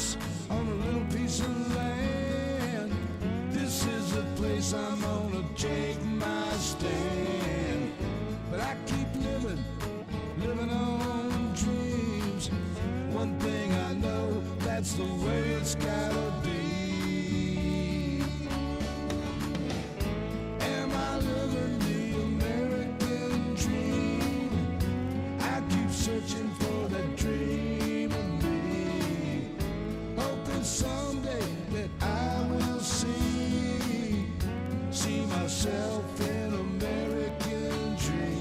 house on a little piece of land. This is the place I'm gonna take my stand. But I keep living on dreams. One thing I know, that's the way it's gotta be. Am I living the American dream? I keep searching for that dream of me, hoping someday that I will see myself in American dream.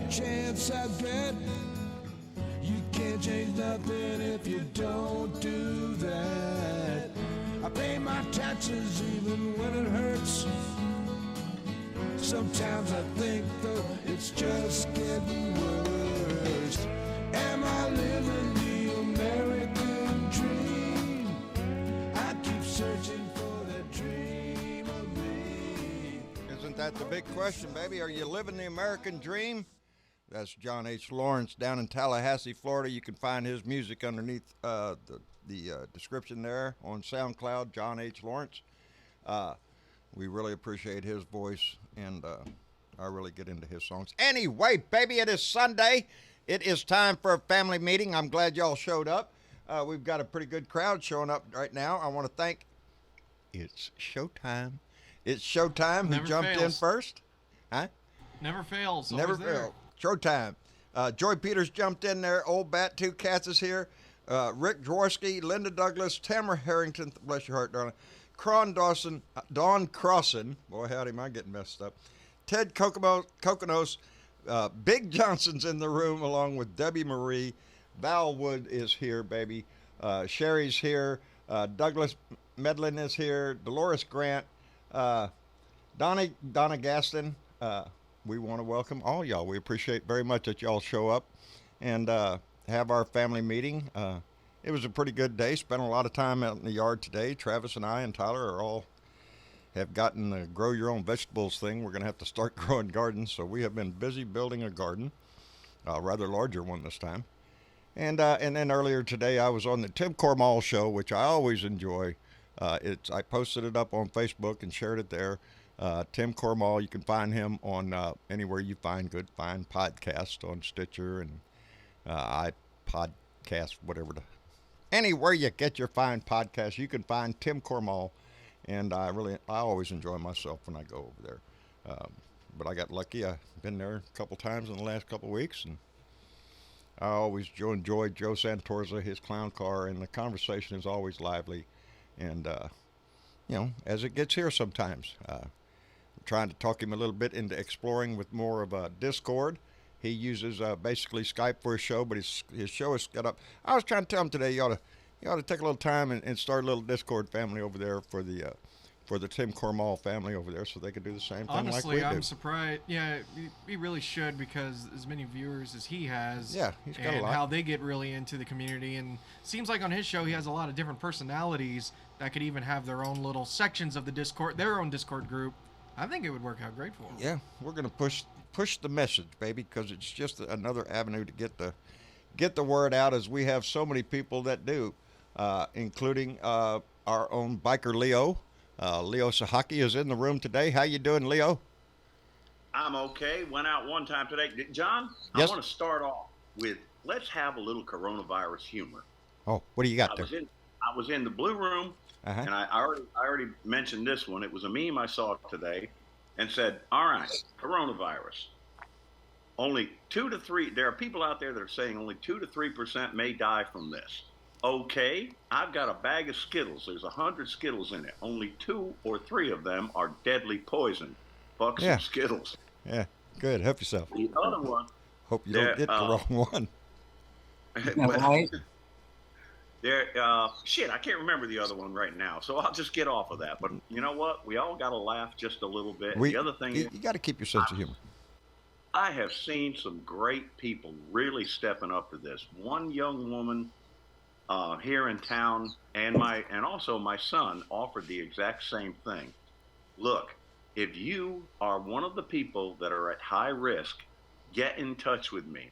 Chance I bet you can't change nothing if you don't do that. I pay my taxes even when it hurts. Sometimes I think though it's just getting worse. Am I living the American dream? I keep searching for that dream of me. Isn't that the big question, baby? Are you living the American dream? That's John H. Lawrence down in Tallahassee, Florida. You can find his music underneath the description there on SoundCloud, John H. Lawrence. We really appreciate his voice, and I really get into his songs. Anyway, baby, it is Sunday. It is time for a family meeting. I'm glad y'all showed up. We've got a pretty good crowd showing up right now. I want to thank... It's showtime. It's showtime. Who jumped in first? Huh? Never fails. Never fails. Showtime. Joy Peters jumped in there. Old Bat, Two Cats is here. Rick Dworsky, Linda Douglas, Tamara Harrington, bless your heart, darling. Cron Dawson, Don Crossan, boy, howdy, am I getting messed up. Ted Kokonos, Big Johnson's in the room along with Debbie Marie. Val Wood is here, baby. Sherry's here. Douglas Medlin is here. Dolores Grant. Donna Gaston. We want to welcome all y'all. We appreciate very much that y'all show up and have our family meeting. It was a pretty good day. Spent a lot of time out in the yard today. Travis and I and Tyler have gotten the grow your own vegetables thing. We're going to have to start growing gardens. So we have been busy building a garden, a rather larger one this time. And then earlier today, I was on the Tim Cormall show, which I always enjoy. I posted it up on Facebook and shared it there. Tim Cormall, you can find him on anywhere you find good fine podcasts, on Stitcher and iPodcast, whatever. Anywhere you get your fine podcasts, you can find Tim Cormall, and I always enjoy myself when I go over there. But I got lucky. I've been there a couple times in the last couple of weeks, and I always enjoy Joe Santorza, his clown car, and the conversation is always lively. And as it gets here sometimes. Trying to talk him a little bit into exploring with more of a Discord. He uses basically Skype for his show, but his show is set up. I was trying to tell him today you ought to take a little time and start a little Discord family over there for the Tim Cormall family over there, so they could do the same thing. Honestly, like we I'm do. Surprised. Yeah, he really should, because as many viewers as he has, yeah, he's got and a lot. How they get really into the community, and seems like on his show he has a lot of different personalities that could even have their own little sections of the Discord, their own Discord group. I think it would work out great for him. Yeah, we're gonna push the message, baby, because it's just another avenue to get the word out, as we have so many people that do, including our own biker Leo. Leo Sahaki is in the room today. How you doing, Leo? I'm okay. Went out one time today. John, yes? I want to start off with, let's have a little coronavirus humor. Oh, what do you got there? I was in the Blue Room, and I already mentioned this one. It was a meme I saw today and said, all right, coronavirus. only 2 to 3. There are people out there that are saying only 2 to 3% may die from this. Okay, I've got a bag of Skittles. There's 100 Skittles in it. Only 2 or 3 of them are deadly poison. Fuck some Skittles. Yeah, good. Help yourself. The other one. Hope you don't get the wrong one. Right? Shit, I can't remember the other one right now, so I'll just get off of that. But you know what? We all got to laugh just a little bit. The other thing you got to keep your sense of humor. I have seen some great people really stepping up to this. One young woman here in town, and also my son offered the exact same thing. Look, if you are one of the people that are at high risk, get in touch with me.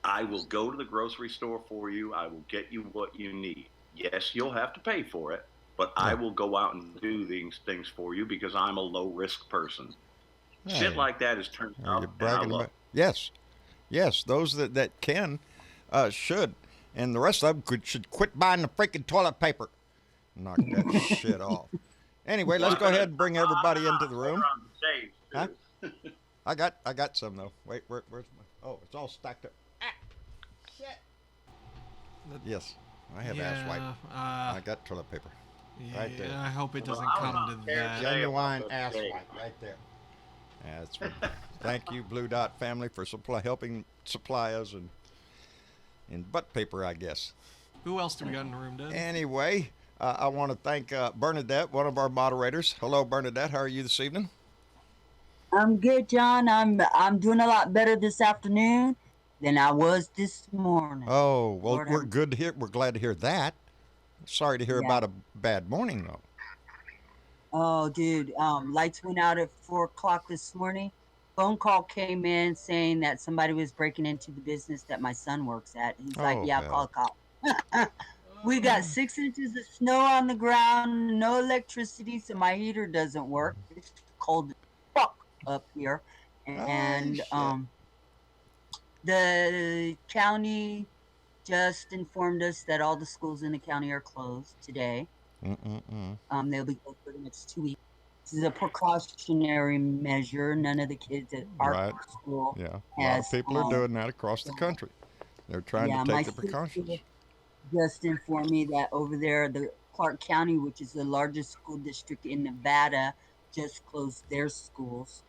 I will go to the grocery store for you. I will get you what you need. Yes, you'll have to pay for it, but I will go out and do these things for you because I'm a low-risk person. Shit like that is turned out. You're bragging about. Yes. Those that can should, and the rest of them should quit buying the freaking toilet paper. Knock that shit off. Anyway, let's go ahead and bring everybody into the room. Huh? I got some though. Wait, where's my? Oh, it's all stacked up. Shit. Yes, I have ass wipe. I got toilet paper. Right there. I hope it doesn't come to that. Genuine ass wipe right there. That's thank you, Blue Dot family, for helping supply us in butt paper, I guess. Who else do we got in the room, Dad? Anyway, I want to thank Bernadette, one of our moderators. Hello, Bernadette. How are you this evening? I'm good, John. I'm doing a lot better this afternoon than I was this morning. Oh, well, Lord, we're good to hear. We're glad to hear that. Sorry to hear about a bad morning, though. Oh, dude, lights went out at 4 o'clock this morning. Phone call came in saying that somebody was breaking into the business that my son works at. He's like, yeah, call a cop. We got 6 inches of snow on the ground, no electricity, so my heater doesn't work. It's cold as fuck up here. And the county just informed us that all the schools in the county are closed today. They'll be closed for the next 2 weeks. This is a precautionary measure. None of the kids at our school. Yeah, a lot of people are doing that across the country. They're trying to take the precautions. Just informed me that over there, the Clark County, which is the largest school district in Nevada, just closed their schools.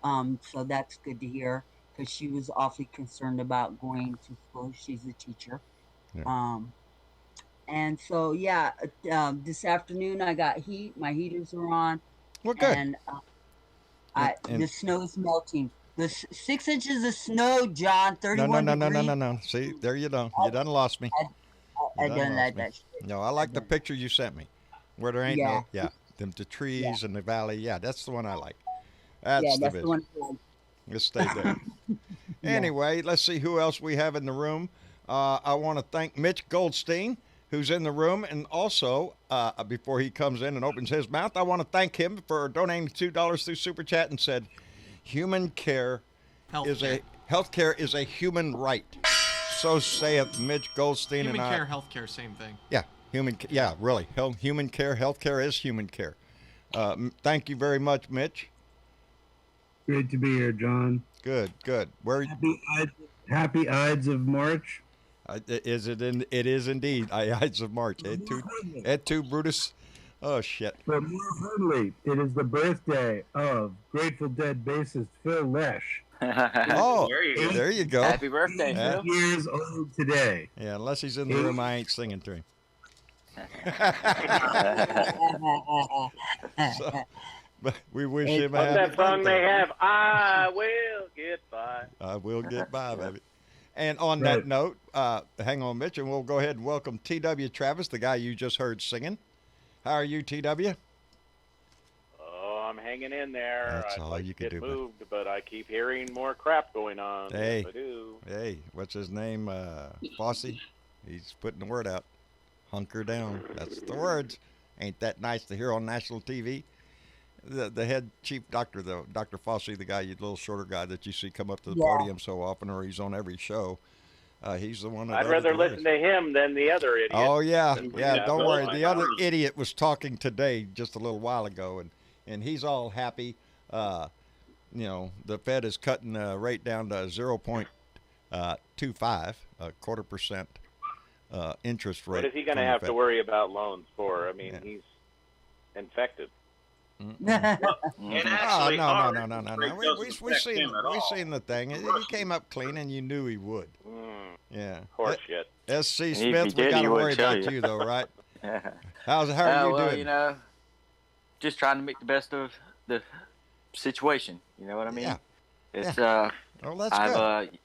So that's good to hear because she was awfully concerned about going to school. She's a teacher. Yeah. And so, this afternoon I got heat. My heaters are on. Well, good. And, the snow is melting. The 6 inches of snow, John, 31 degrees. No. See, there you go. You done lost me. I done like that shit. No, I like the picture you sent me. Where there ain't the trees and the valley. Yeah, that's the one I like. That's the one I like. Let's stay there. Anyway, let's see who else we have in the room. I want to thank Mitch Goldstein, who's in the room, and also before he comes in and opens his mouth, I want to thank him for donating $2 through Super Chat and said, "Healthcare is a human right." So saith Mitch Goldstein. Human care, healthcare, same thing. Yeah, really. Human care, healthcare is human care. Thank you very much, Mitch. Great to be here, John. Good. Where? Happy Ides of March. It is indeed Ides of March. Et tu, Brutus. Oh, shit. But more importantly, it is the birthday of Grateful Dead bassist Phil Lesh. Oh, there you go. Happy birthday, Phil. 8 years old today. Yeah, unless he's in the room, I ain't singing to him. But we wish him a happy birthday. That song they have, I will get by. I will get by, baby. And on that note, hang on, Mitch, and we'll go ahead and welcome T.W. Travis, the guy you just heard singing. How are you, T.W.? Oh, I'm hanging in there. That's all you can do. Moved, but I keep hearing more crap going on. Hey, yes, I do. Hey, what's his name? Fosse. He's putting the word out. Hunker down. That's the words. Ain't that nice to hear on national TV? The head chief doctor, Dr. Fosse, the guy, the little shorter guy that you see come up to the podium so often, or he's on every show. He's the one. I'd rather listen to him than the other idiot. Oh yeah. Don't worry. The other idiot was talking today just a little while ago, and he's all happy. the Fed is cutting the rate down to 0.25, a 0.25% interest rate. What is he going to have to worry about loans for? I mean, he's infected. And actually, no. We've seen the thing. He came up clean, and you knew he would. Yeah. Horseshit. S.C. Smith, we got to worry about you, though, right? How are you doing? Just trying to make the best of the situation. You know what I mean? Yeah. It's well, that's good.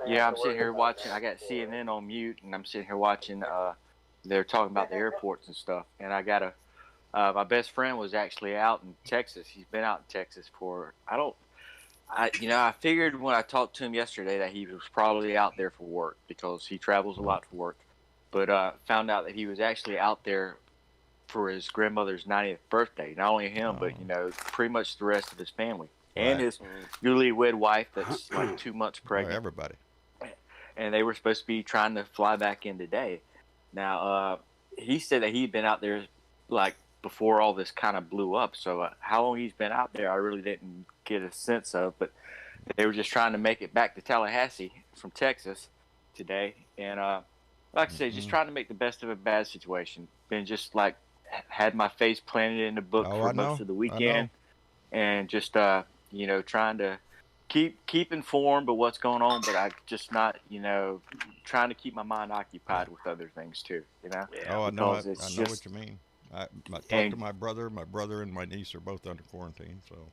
I'm sitting here watching. I got CNN on mute, and I'm sitting here watching. They're talking about the airports and stuff, and I got my best friend was actually out in Texas. He's been out in Texas for I figured when I talked to him yesterday that he was probably out there for work because he travels a lot for work, but found out that he was actually out there for his grandmother's 90th birthday. Not only him, but pretty much the rest of his family and his newly wed wife that's like 2 months pregnant. Everybody. And they were supposed to be trying to fly back in today. Now he said that he'd been out there like before all this kind of blew up. So how long he's been out there, I really didn't get a sense of. But they were just trying to make it back to Tallahassee from Texas today. And like I say, just trying to make the best of a bad situation. Been just like had my face planted in the book for most of the weekend. And just, trying to keep informed of what's going on, but I just not, trying to keep my mind occupied with other things too, Yeah. Oh, I know. I know what you mean. I talked to my brother. My brother and my niece are both under quarantine, so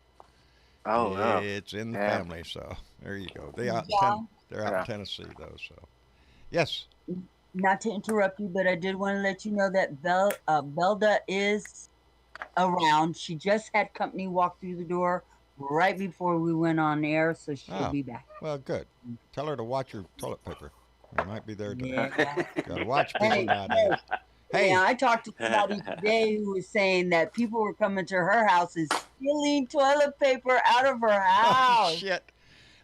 it's in the family. So there you go. They're out in Tennessee though. So yes. Not to interrupt you, but I did want to let you know that Belda is around. She just had company walk through the door right before we went on air, so she'll be back. Well, good. Tell her to watch your toilet paper. It might be there today. Gotta watch people nowadays. Hey. Yeah, I talked to somebody today who was saying that people were coming to her house and stealing toilet paper out of her house. Oh, shit.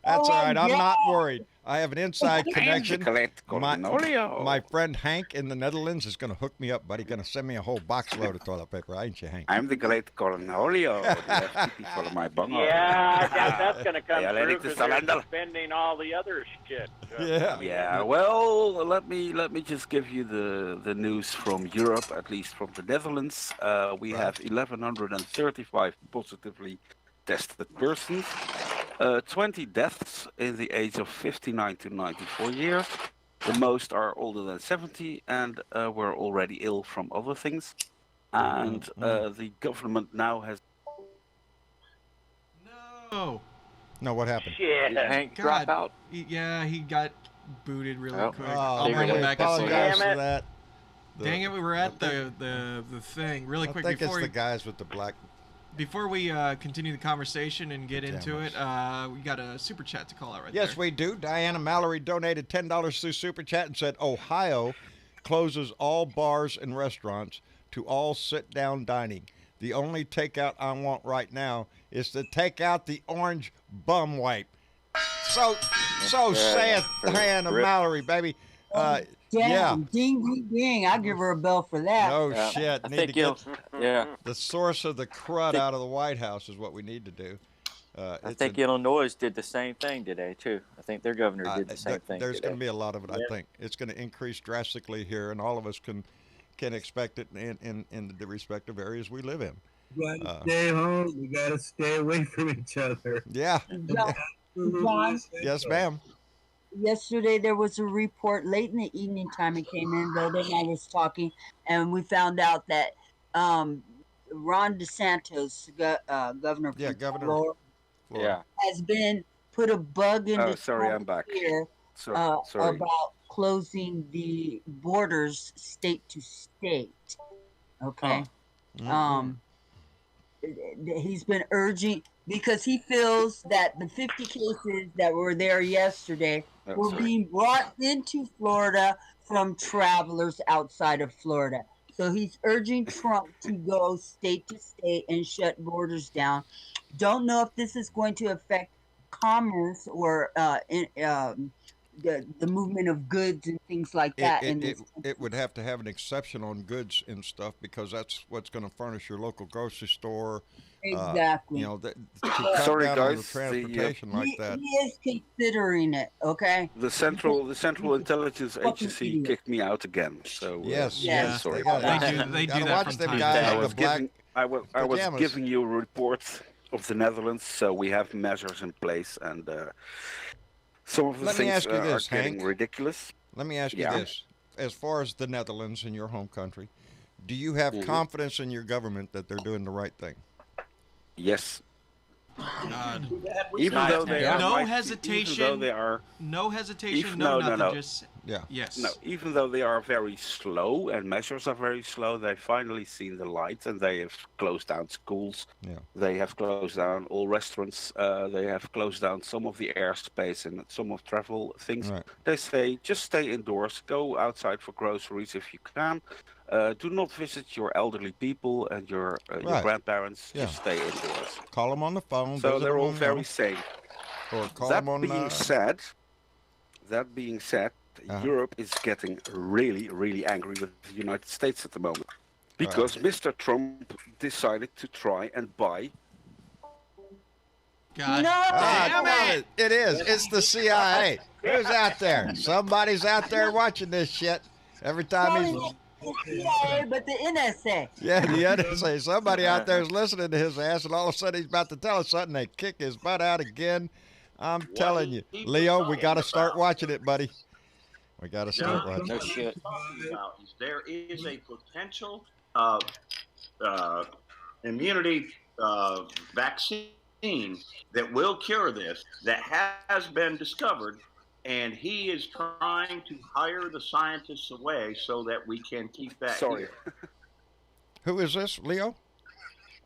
That's all right. I'm not worried. I have an inside connection. My friend Hank in the Netherlands is going to hook me up, buddy. Going to send me a whole box load of toilet paper. Ain't you, Hank? I'm the great Cornelio. For my bungo. Yeah, I guess that's going to come through because they're spending all the other shit. Yeah. Well, let me just give you the news from Europe, at least from the Netherlands. We have 1,135 positively tested persons. 20 deaths in the age of 59 to 94 years. The most are older than 70 and were already ill from other things. And the government now has... No, what happened? Shit. Did Hank drop out? He got booted really quick. I'll bring him back. Apologize for that. Dang it, we were at the thing really quick. I think it's the guys with the black... Before we continue the conversation and get into it, we got a super chat to call out Yes, we do. Diana Mallory donated $10 through super chat and said, Ohio closes all bars and restaurants to all sit-down dining. The only takeout I want right now is to take out the orange bum wipe. So saith Diana Mallory, baby. Damn, ding, ding, ding. I'll give her a bell for that. No shit. I think the source of the crud out of the White House is what we need to do. I think Illinois did the same thing today, too. I think their governor did the same thing. There's going to be a lot of it, I think. It's going to increase drastically here, and all of us can expect it in the respective areas we live in. We got to stay home. We got to stay away from each other. Yeah. John? Yes, ma'am. Yesterday there was a report late in the evening time. It came in. Velda and I was talking, and we found out that Ron DeSantis, governor of Florida, has been put a bug in I'm back. Here sorry. about closing the borders state to state. Okay. He's been urging, because he feels that the 50 cases that were there yesterday were being brought into Florida from travelers outside of Florida. So he's urging Trump to go state to state and shut borders down. Don't know if this is going to affect commerce or the movement of goods and things like that. It would have to have an exception on goods and stuff, because that's what's going to furnish your local grocery store Exactly. You know, to cut Sorry, down on the guys, transportation like that. He is considering it, okay? The Central Intelligence Agency idiot. kicked me out again. So Yes, Yeah. I'm sorry they about that. They do gotta that watch from them time to guys time. in the black I was pajamas. giving you a report of the Netherlands, so we have measures in place, and some of the Let me things ask you this, are getting Hank. ridiculous. Let me ask you Yeah. this: as far as the Netherlands in your home country, do you have confidence in your government that they're doing the right thing? Yes. God. Even though they are No might- hesitation. even though they are No hesitation. no, nothing. no. Just Yeah. yes. no, even though they are very slow and measures are very slow, they've finally seen the light and they have closed down schools. Yeah. They have closed down all restaurants. They have closed down some of the airspace and some of travel things. Right. They say just stay indoors, go outside for groceries if you can. Do not visit your elderly people and your Right. grandparents. Yeah. Just stay indoors. Call them on the phone. So visit they're them all on, very safe. or call That them on. being said, Europe is getting really, really angry with the United States at the moment because Mr. Trump decided to try and buy. God No! damn it! It is. It's the CIA. Who's out there? Somebody's out there watching this shit. Every time he's. Not the CIA, but the NSA. Yeah, the NSA. Somebody out there is listening to his ass, and all of a sudden he's about to tell us something. They kick his butt out again. I'm telling you, Leo, we got to start watching it, buddy. We got to start watching No it. shit. There is a potential immunity vaccine that will cure this that has been discovered, and he is trying to hire the scientists away so that we can keep that Sorry. here. Who is this, Leo?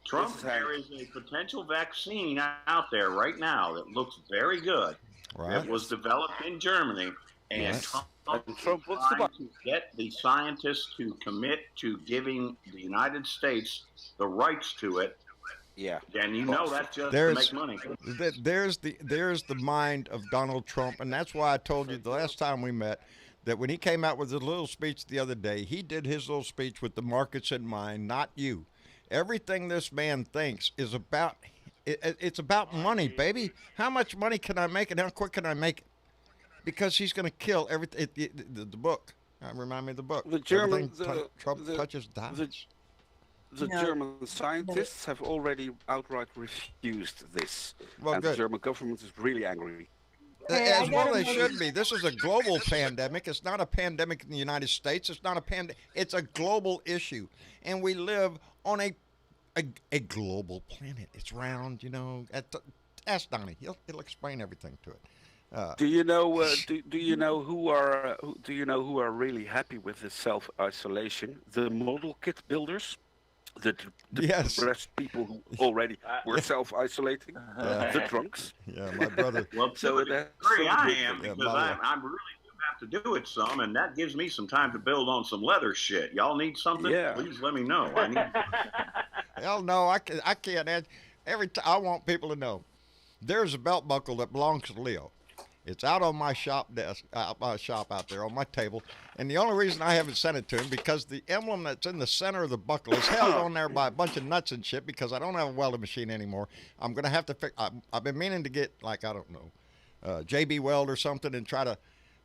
Trump, there is a potential vaccine out there right now that looks very good. Right. That was developed in Germany, and Yes. Trump wants to get the scientists to commit to giving the United States the rights to it. Yeah. And you know that's just to There's make money. there's the mind of Donald Trump, and that's why I told you the last time we met that when he came out with his little speech the other day, he did his little speech with the markets in mind, not you. Everything this man thinks is about it's about money, baby. How much money can I make and how quick can I make it? Because he's going to kill everything. The book. Remind me of the book. The German, Trump touches dies. The German scientists have already outright refused this, Well, and good. the German government is really angry. As well they should be. This is a global pandemic. It's not a pandemic in the United States. It's not a It's a global issue, and we live on a global planet. It's round, you know. Ask Donnie. He'll explain everything to it. Do you know? Do you know who are really happy with this self-isolation? The model kit builders, the Yes. depressed people who already were self-isolating, the drunks. Yeah, my brother. Well, So to a that's degree, I good. am Yeah, because my I really do have to do it some, and that gives me some time to build on some leather shit. Y'all need something? Yeah. Please let me know. I need. Hell no, I can't add. Every time I want people to know, there's a belt buckle that belongs to Leo. It's out on my shop desk, my shop out there on my table, and the only reason I haven't sent it to him because the emblem that's in the center of the buckle is held on there by a bunch of nuts and shit. Because I don't have a welding machine anymore, I'm gonna have to fix. I've been meaning to get like I don't know, JB Weld or something and try to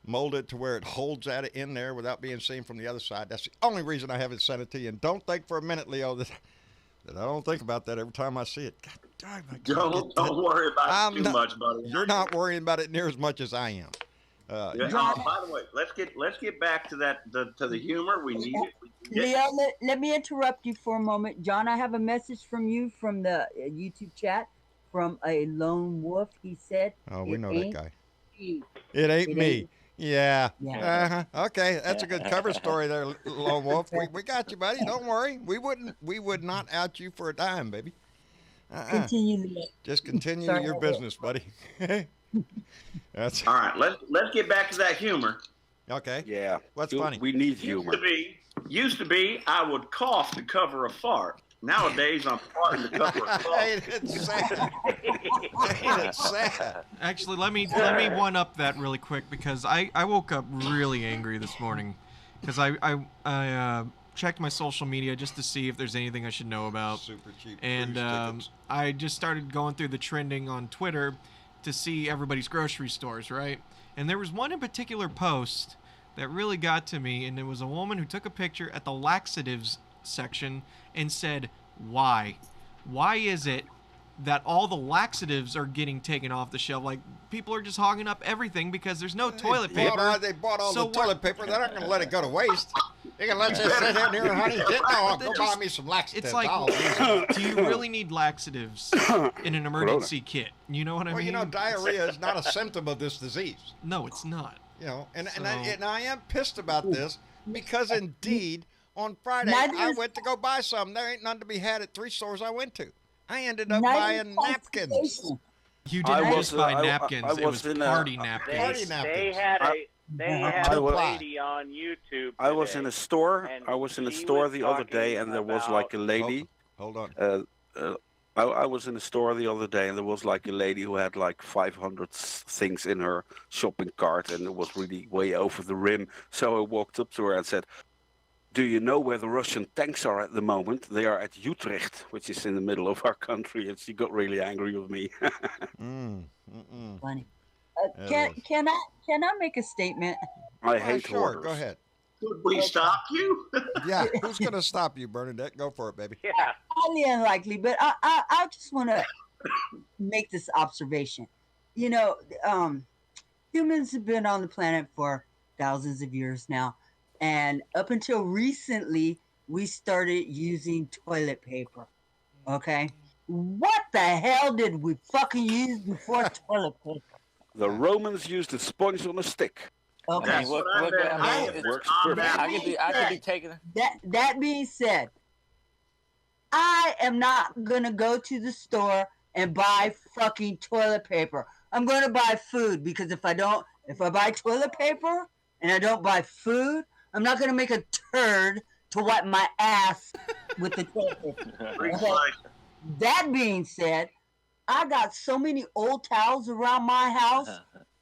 mold it to where it holds at it in there without being seen from the other side. That's the only reason I haven't sent it to you. And don't think for a minute, Leo, that I don't think about that every time I see it. God darn, I can't Don't worry about it too much, buddy. You're not worrying about it near as much as I am. By the way, let's get back to that to the humor. We need it. Leo, let me interrupt you for a moment. John, I have a message from you from the YouTube chat from a lone wolf. He said, "Oh, we know that guy. You. It ain't me." Yeah. Yeah. Okay, that's a good cover story there, Lone Wolf. We got you, buddy. Don't worry. We would not out you for a dime, baby. Continue, Leo. Just continue your business, buddy. That's all right. Let's get back to that humor. Okay. Yeah. What's funny? We need humor. Used to be, I would cough to cover a fart. Nowadays, I'm farting to cover a cough. Ain't it sad? Ain't it sad? Actually, let me one up that really quick because I woke up really angry this morning because I checked my social media just to see if there's anything I should know about. Super cheap. And I just started going through the trending on Twitter to see everybody's grocery stores, right? And there was one in particular post that really got to me, and it was a woman who took a picture at the laxatives section and said, why? Why is it that all the laxatives are getting taken off the shelf? Like, people are just hogging up everything because there's no toilet paper. They bought all the toilet paper. They're not going to let it go to waste. They're going to let you sit in here, honey. Go buy me some laxatives. It's like, do you really need laxatives in an emergency kit? You know what I mean? Well, you know, diarrhea is not a symptom of this disease. No, it's not. You know, and I am pissed about this because indeed on Friday I went to go buy some. There ain't none to be had at 3 stores I went to. I ended up buying napkins. You didn't just buy napkins. It was party napkins. Party napkins. They had a lady on YouTube. I was in a store. I was in a store the other day, and there was like a lady. Hold on. I was in a store the other day, and there was like a lady who had like 500 things in her shopping cart, and it was really way over the rim. So I walked up to her and said, "Do you know where the Russian tanks are at the moment? They are at Utrecht, which is in the middle of our country." And she got really angry with me. Funny. Can I make a statement? I hate hoarders. Go ahead. Could we stop you? Yeah, who's going to stop you, Bernadette? Go for it, baby. Yeah. Highly unlikely, but I just want to make this observation. You know, humans have been on the planet for thousands of years now. And up until recently, we started using toilet paper. Okay? What the hell did we fucking use before toilet paper? The Romans used a sponge on a stick. Okay. I could be taking That being said, I am not gonna go to the store and buy fucking toilet paper. I'm gonna buy food, because if I buy toilet paper and I don't buy food, I'm not gonna make a turd to wipe my ass with the toilet paper. Okay? That being said, I got so many old towels around my house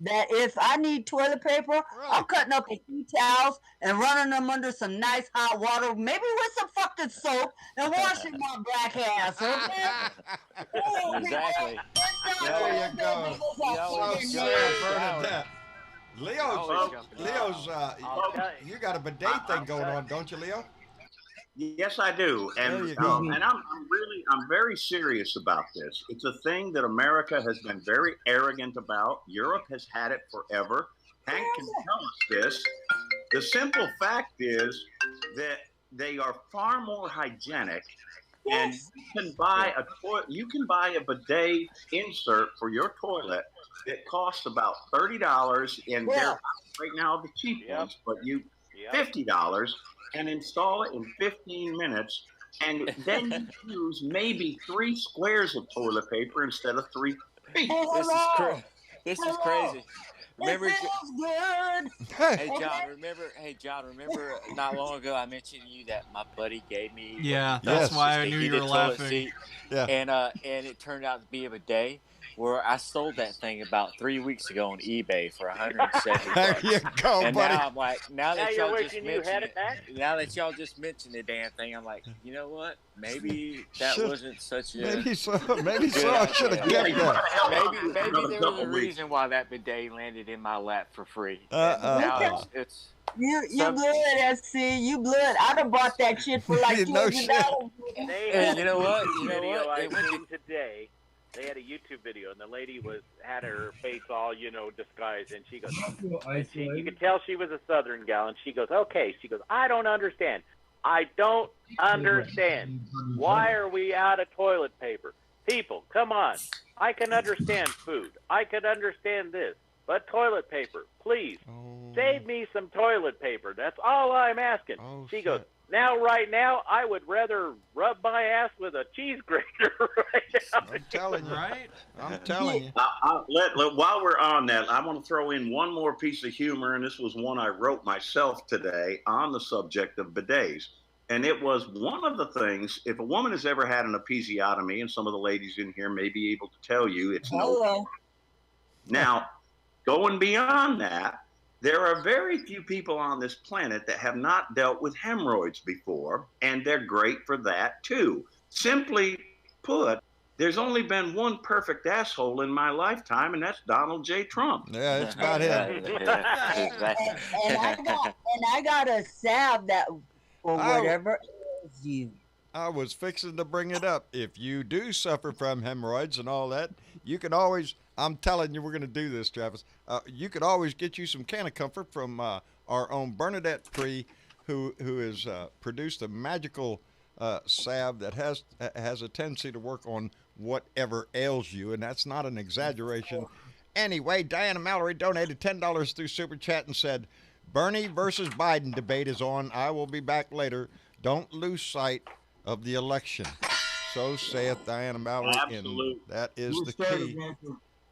that if I need toilet paper, I'm cutting up a few towels and running them under some nice hot water, maybe with some fucking soap, and washing my black ass. Okay? Exactly. There you go. Bernadette. Leo's, you got a bidet thing going on, don't you, Leo? Yes, I do, and I'm very serious about this. It's a thing that America has been very arrogant about. Europe has had it forever. Hank can tell us this. The simple fact is that they are far more hygienic, and you can buy a bidet insert for your toilet that costs about $30 in right now the cheap ones, but $50. And install it in 15 minutes, and then you use maybe 3 squares of toilet paper instead of 3 feet. This is crazy. Remember, good. Hey John, remember not long ago I mentioned to you that my buddy gave me. Yeah, that's why I knew you were laughing. Yeah. And it turned out to be a bidet. Where I sold that thing about 3 weeks ago on eBay for $170. There you go, and buddy. now I'm like, now that y'all just mentioned the damn thing, I'm like, you know what? Maybe that wasn't such a maybe so. I should have kept that. Maybe there was a reason why that bidet landed in my lap for free. It's You blood, SC. You blood. I'd have bought that shit for like $200. And you know what? I seen today. They had a YouTube video, and the lady had her face all, disguised, and she goes, you could tell she was a Southern gal, and she goes, okay. She goes, I don't understand. Why are we out of toilet paper? People, come on. I can understand food. I could understand this. But toilet paper, please. Save me some toilet paper. That's all I'm asking. She goes, right now, I would rather rub my ass with a cheese grater right now. I'm telling you. Right? I'm telling you. While we're on that, I want to throw in one more piece of humor, and this was one I wrote myself today on the subject of bidets. And it was one of the things, if a woman has ever had an episiotomy, and some of the ladies in here may be able to tell you, it's no. Now, going beyond that, There are very few people on this planet that have not dealt with hemorrhoids before, and they're great for that too. Simply put, there's only been one perfect asshole in my lifetime, and that's Donald J. Trump. Yeah, it's about him. And I got a salve that for whatever ails you. I was fixing to bring it up. If you do suffer from hemorrhoids and all that, you can always, I'm telling you, we're going to do this, Travis. You could always get you some can of comfort from our own Bernadette Tree, who has produced a magical salve that has a tendency to work on whatever ails you, and that's not an exaggeration. Anyway, Diana Mallory donated $10 through Super Chat and said, Bernie versus Biden debate is on. I will be back later. Don't lose sight of the election. So saith Diana Mallory. Absolutely. And that is the key.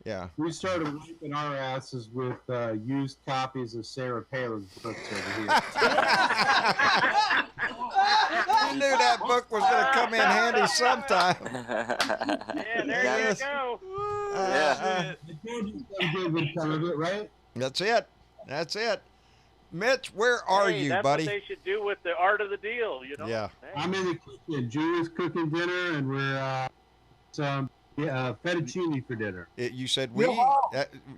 Yeah. We started wiping our asses with used copies of Sarah Palin's books over here. I knew that book was going to come in handy sometime. Yeah, there you go. Right? That's it. That's it. Mitch, where are you, that's buddy? That's what they should do with the art of the deal, you know? Yeah. Hey. I'm in the kitchen. Julie's cooking dinner, and we're some fettuccine for dinner. You said we?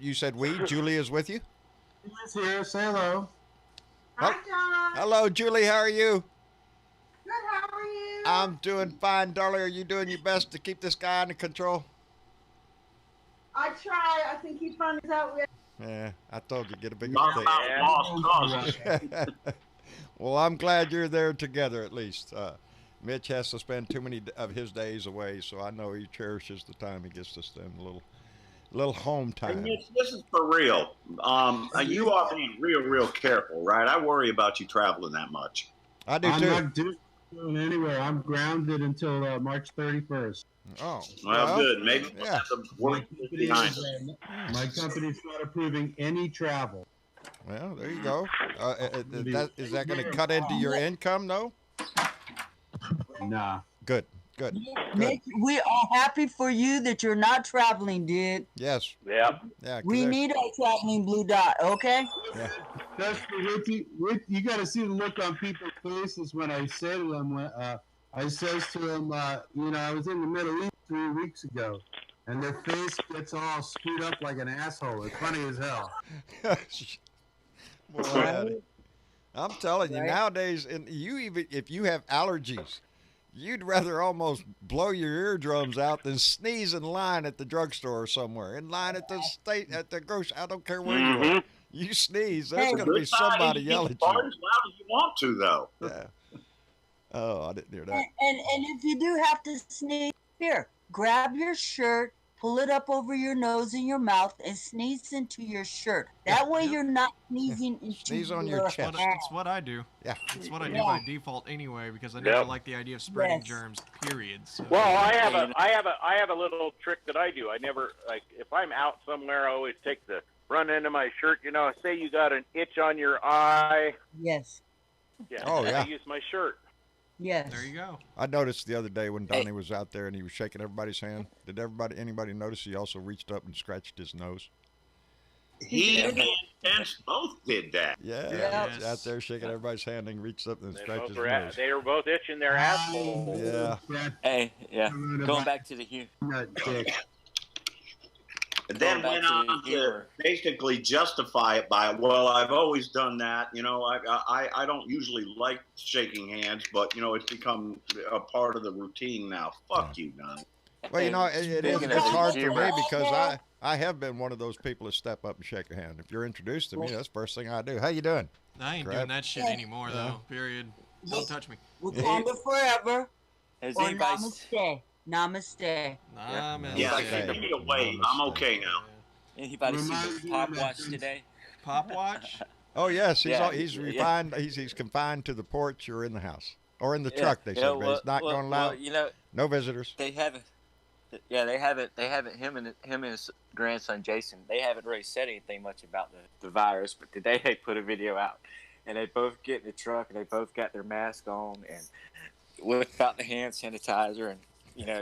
You said we? Julie is with you? Julie's here. Say hello. Hi, John. Hello, Julie. How are you? Good. How are you? I'm doing fine, darling. Are you doing your best to keep this guy under control? I try. I think he finds out. Yeah, I told you, get a bigger thing. Well, I'm glad you're there together at least. Mitch has to spend too many of his days away, so I know he cherishes the time he gets to spend a little home time. Hey, Mitch, this is for real. You are being real careful, right? I worry about you traveling that much. I do too. I'm not doing anywhere. I'm grounded until March 31st. Oh, well, good. Maybe yeah. My company's not approving any travel. Well, there you go. Is that going to cut into your income, though? Nah. Good. Nick, we are happy for you that you're not traveling, dude. Yes. Yeah. Yeah. We need a traveling blue dot, okay? Yeah. You got to see the look on people's faces when I say to them, I says to them, I was in the Middle East 3 weeks ago, and their face gets all screwed up like an asshole. It's funny as hell. Boy, I'm telling you, nowadays, and even if you have allergies, you'd rather almost blow your eardrums out than sneeze in line at the drugstore or somewhere. In line at the grocery, I don't care where you are. You sneeze, there's going to be somebody yelling at you. As loud as you want to, though. Yeah. Oh, I didn't hear that. And if you do have to sneeze, here, grab your shirt, pull it up over your nose and your mouth, and sneeze into your shirt. That way you're not sneezing into Sneeze on your chest. It's what I do. Yeah. It's what I do by default anyway, because I never like the idea of spreading germs, period. So. Well, I have a little trick that I do. I never, like, if I'm out somewhere, I always take the front end of my shirt, say you got an itch on your eye. Yes. Yeah. Oh, yeah. I use my shirt. Yes. There you go. I noticed the other day when Donnie was out there and he was shaking everybody's hand. Did anybody notice he also reached up and scratched his nose? He and Spence both did that. Yeah. He was out there shaking everybody's hand and reached up and scratched his nose. They were both itching their assholes. Yeah. Hey, yeah. Going back to the humor. And then went on to basically justify it by, well, I've always done that. I don't usually like shaking hands, but, it's become a part of the routine now. Fuck you, Donnie. Well, it's hard for me because I have been one of those people to step up and shake a hand. If you're introduced to me, that's the first thing I do. How you doing? I ain't doing that shit anymore, though, period. Don't touch me. Wakanda forever. Has Or anybody... Namaste. Yeah, take me away. I'm okay now. Anybody see the Pop Watch today? Pop Watch? Oh yes, he's refined. He's confined to the porch or in the house or in the truck. They said he's not going to allow. No visitors. They haven't. Yeah, they haven't. Him and his grandson Jason. They haven't really said anything much about the virus. But today they put a video out, and they both get in the truck and they both got their mask on and whip out the hand sanitizer and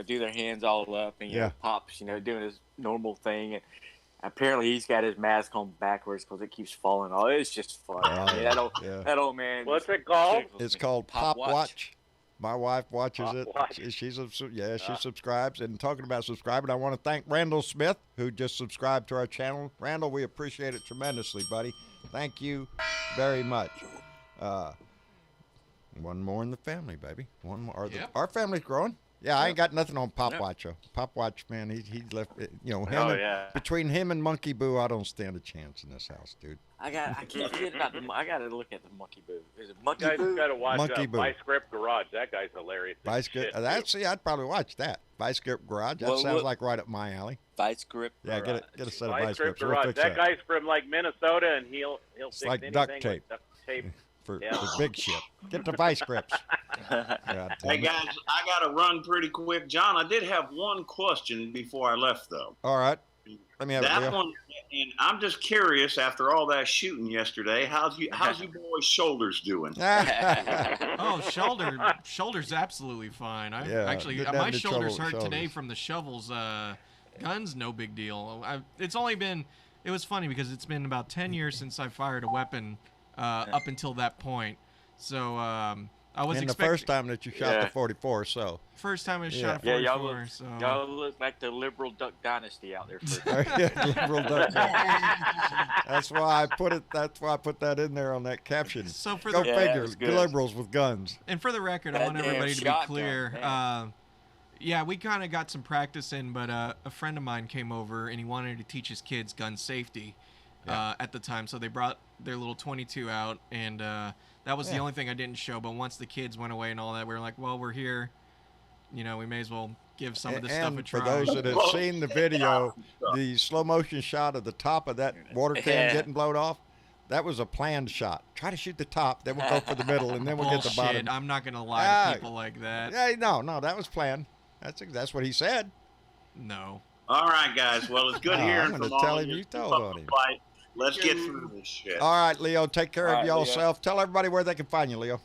do their hands all up and Pops doing his normal thing. And Apparently, he's got his mask on backwards because it keeps falling off. It's just funny. That old man. What's it called? It's called Pop Watch. My wife watches it. She subscribes. And talking about subscribing, I want to thank Randall Smith, who just subscribed to our channel. Randall, we appreciate it tremendously, buddy. Thank you very much. One more in the family, baby. One more. Our family's growing. Yeah, I ain't got nothing on Pop Watch. Pop Watch, man, he left. Between him and Monkey Boo, I don't stand a chance in this house, dude. I can't forget about I got to look at the Monkey Boo. Is it Monkey Boo? You got to watch Monkey Boo. Vice Grip Garage. That guy's hilarious. Vice Grip. I'd probably watch that. Vice Grip Garage. That sounds like right up my alley. Vice Grip. Yeah, Garage. get a set of Vice Grip Grips. Garage. That guy's from like Minnesota, and he'll fix like anything duct tape. with duct tape. For big shit. Get the Vice Grips. Hey guys, I got to run pretty quick. John, I did have one question before I left, though. All right. Let me have that it. One, and I'm just curious. After all that shooting yesterday, how's you boys' shoulders doing? Shoulders absolutely fine. Actually, my shoulders hurt today from the shovels. Guns, no big deal. It was funny because it's been about 10 years since I fired a weapon. Up until that point, so I was expecting. The first time that you shot the 44, so. First time I shot a 44, y'all look like the liberal duck dynasty out there. Liberal duck. That's why I put it. That's why I put that in there on that caption. So for Go figure, liberals with guns. And for the record, I want everybody to be clear. We kind of got some practice in, but a friend of mine came over and he wanted to teach his kids gun safety. At the time, so they brought their little 22 out, and that was the only thing I didn't show. But once the kids went away and all that, we were like, well, we're here, we may as well give some of this stuff a try. For those that have seen the video, the slow motion shot of the top of that water can getting blown off, that was a planned shot. Try to shoot the top, then we'll go for the middle, and then we'll get the bottom. I'm not gonna lie to people like that. Yeah, no, that was planned. That's what he said. No. All right, guys. Well, it's good hearing I'm from gonna tell all him of you told on him. Let's get through this shit. All right, Leo, take care of yourself. Tell everybody where they can find you, Leo.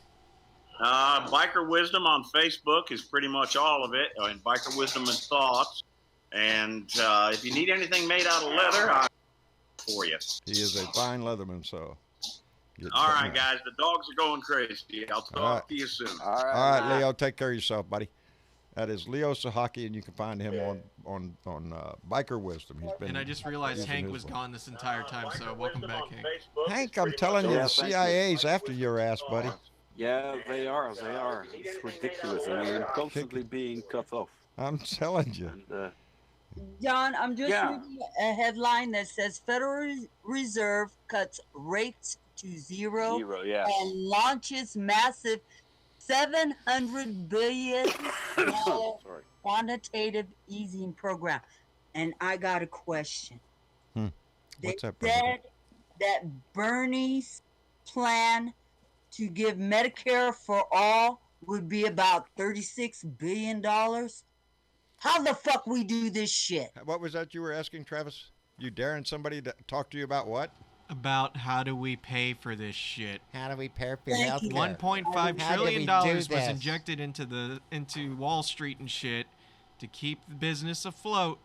Biker Wisdom on Facebook is pretty much all of it, and Biker Wisdom and Thoughts. And if you need anything made out of leather, I'm for you. He is a fine leatherman, so. All right, guys. The dogs are going crazy. I'll talk to you soon. All right, Leo, take care of yourself, buddy. That is Leo Sahaki, and you can find him on Biker Wisdom. And I just realized Hank was gone this entire time, so welcome back, Hank. Hank, I'm telling you, the CIA's after your ass, buddy. Yeah, they are. It's ridiculous. I mean, constantly being cut off. I'm telling you. And, John, I'm just reading a headline that says Federal Reserve cuts rates to zero and launches massive $700 billion quantitative easing program. And I got a question. What's that? They said that Bernie's plan to give Medicare for all would be about $36 billion. How the fuck we do this shit? What was that you were asking, Travis? You daring somebody to talk to you about what? About how do we pay for this shit? How do we pay for health care? $1.5 trillion was injected into Wall Street and shit to keep the business afloat,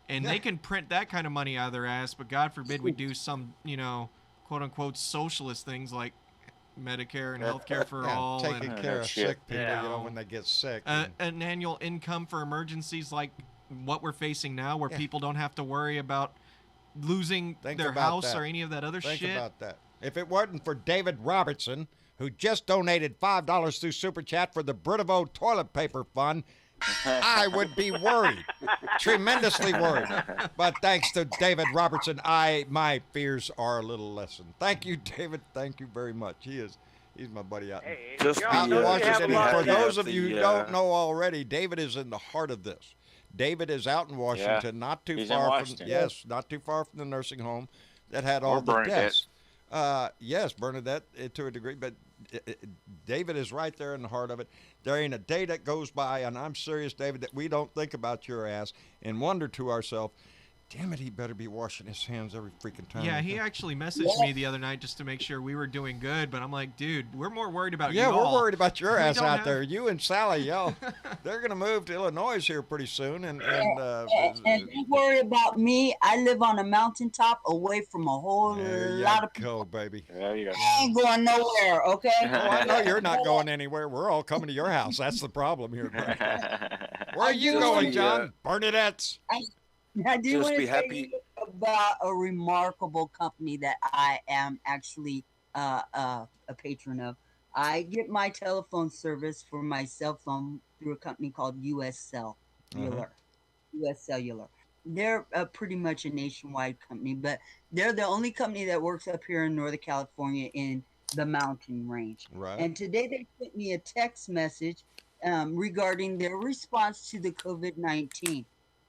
and they can print that kind of money out of their ass. But God forbid we do some, quote unquote socialist things like Medicare and healthcare for all, taking care of sick people, when they get sick. An annual income for emergencies like what we're facing now, where people don't have to worry about losing their house or any of that other shit. Think about that. If it wasn't for David Robertson, who just donated $5 through Super Chat for the Britivo Toilet Paper Fund, I would be worried, tremendously worried. But thanks to David Robertson, my fears are a little lessened. Thank you, David. Thank you very much. He's my buddy out in Washington. For those of you who don't know already, David is in the heart of this. David is out in Washington, not too far from the nursing home that had all the deaths. Yes, Bernadette, to a degree, but David is right there in the heart of it. There ain't a day that goes by, and I'm serious, David, that we don't think about your ass and wonder to ourselves, Damn it, he better be washing his hands every freaking time. Yeah, he actually messaged me the other night just to make sure we were doing good, but I'm like, dude, we're more worried about you. Yeah, all. we're worried about your ass out have... there. You and Sally, y'all. They're going to move to Illinois here pretty soon. And don't worry about me. I live on a mountaintop away from a whole lot of people. Baby. There you go. I ain't going nowhere, okay? Oh, I know you're not going anywhere. We're all coming to your house. That's the problem here. Where are you going, John? Bernadette's. I do want to tell you about a remarkable company that I am actually a patron of. I get my telephone service for my cell phone through a company called US Cellular. US Cellular. They're pretty much a nationwide company, but they're the only company that works up here in Northern California in the mountain range. Right. And today they sent me a text message regarding their response to the COVID-19.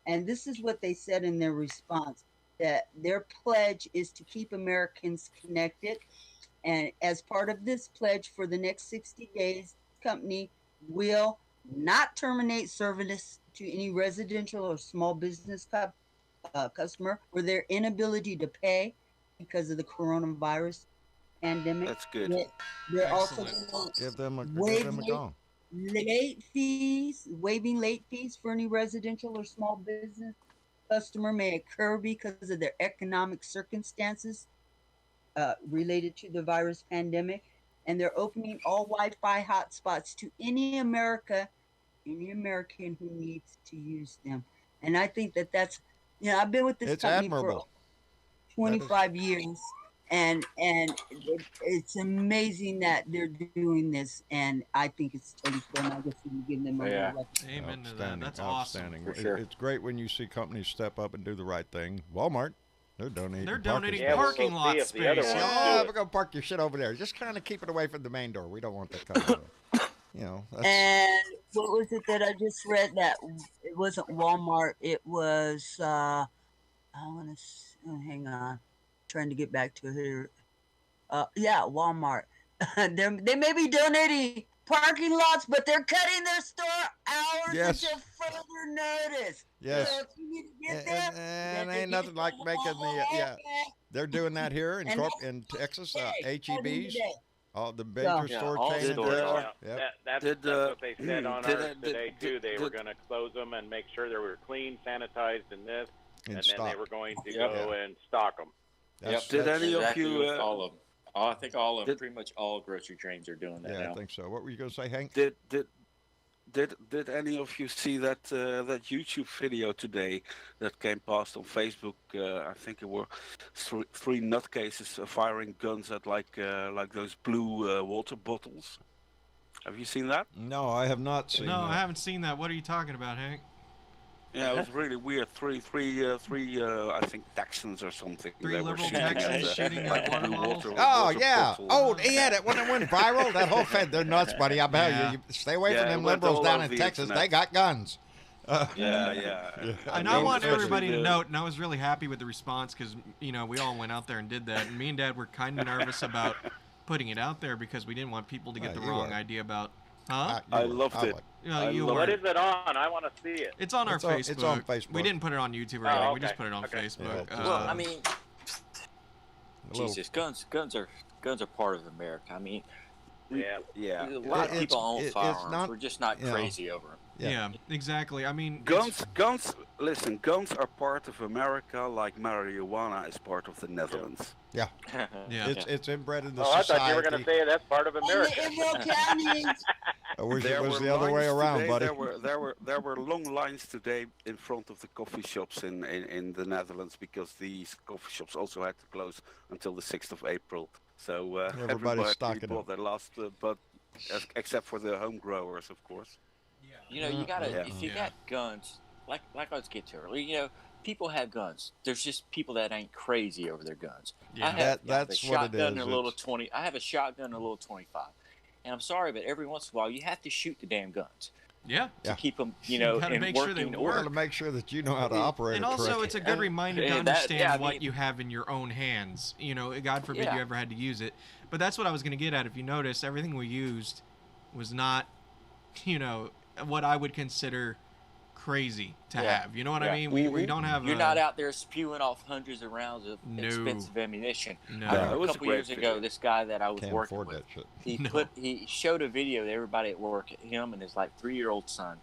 And this is what they said in their response, that their pledge is to keep Americans connected. And as part of this pledge for the next 60 days, the company will not terminate service to any residential or small business customer for their inability to pay because of the coronavirus pandemic. That's good. They're also give them a go. Waiving late fees for any residential or small business customer may occur because of their economic circumstances related to the virus pandemic, and they're opening all Wi-Fi hotspots to any American who needs to use them. And I think that's, I've been with this company for 25 years. And it's amazing that they're doing this, and I think it's totally cool. And I guess we can give them a Amen to that. That's awesome. For sure. It's great when you see companies step up and do the right thing. Walmart, they're donating. They're donating parking lot space. We're gonna park your shit over there. Just kind of keep it away from the main door. We don't want that coming. And what was it that I just read? That it wasn't Walmart. It was. I want to hang on. Trying to get back to here. Walmart. They may be donating parking lots, but they're cutting their store hours until further notice. Yes. So if you need to get there, and ain't nothing like making the They're doing that here in Texas. HEBs. All the major store chains. That's what they said on ours today too. They were going to close them and make sure they were clean, sanitized, and this, and then they were going to go and stock them. Did any of you? All of them. I think all of them. Pretty much all grocery chains are doing that now. Yeah, I think so. What were you going to say, Hank? Did any of you see that that YouTube video today that came past on Facebook? I think it were three nutcases firing guns at like those blue water bottles. Have you seen that? No, I have not seen. No, I haven't seen that. What are you talking about, Hank? Yeah, it was really weird. Three, I think Texans or something. Three liberal Texans shooting at water bottles. Oh, yeah. Oh, yeah, that when it went viral, that whole thing, they're nuts, buddy. I bet you stay away from them liberals down in Texas. They got guns. And I want everybody to note, and I was really happy with the response because, we all went out there and did that. And me and Dad were kind of nervous about putting it out there because we didn't want people to get the wrong idea about... Huh? I loved it. What is it on? I want to see it. It's on our Facebook. It's on Facebook. We didn't put it on YouTube or anything. We just put it on Facebook. Well, I mean, Jesus, guns are part of America. I mean, a lot of people own firearms. We're just not crazy over them. Yeah, exactly. I mean, guns. Listen, guns are part of America, like marijuana is part of the Netherlands. Yeah. It's inbred in the society. I thought you were going to say that's part of America. I wish it was the other way around, today, buddy. There were long lines today in front of the coffee shops in the Netherlands because these coffee shops also had to close until the 6th of April. So everybody's stocking bought their last, but except for the home growers, of course. You gotta if you got guns, like I was getting to earlier, people have guns. There's just people that ain't crazy over their guns. Yeah, I have that's a what shotgun it is. And a little 20. I have a shotgun and a little 25. And I'm sorry, but every once in a while you have to shoot the damn guns. Yeah. To keep them, gotta make sure they work. To make sure that you know how to operate. And also, it's a good reminder to understand what you have in your own hands. God forbid you ever had to use it. But that's what I was going to get at. If you notice, everything we used was not, what I would consider crazy to Yeah. have. You know what Yeah. I mean? We don't have. You're not out there spewing off hundreds of rounds of No. expensive ammunition. No. I remember it a was a couple great years video. ago, this guy that I was Can't working afford with, that shit. he showed a video to everybody at work, him and his like 3-year-old son.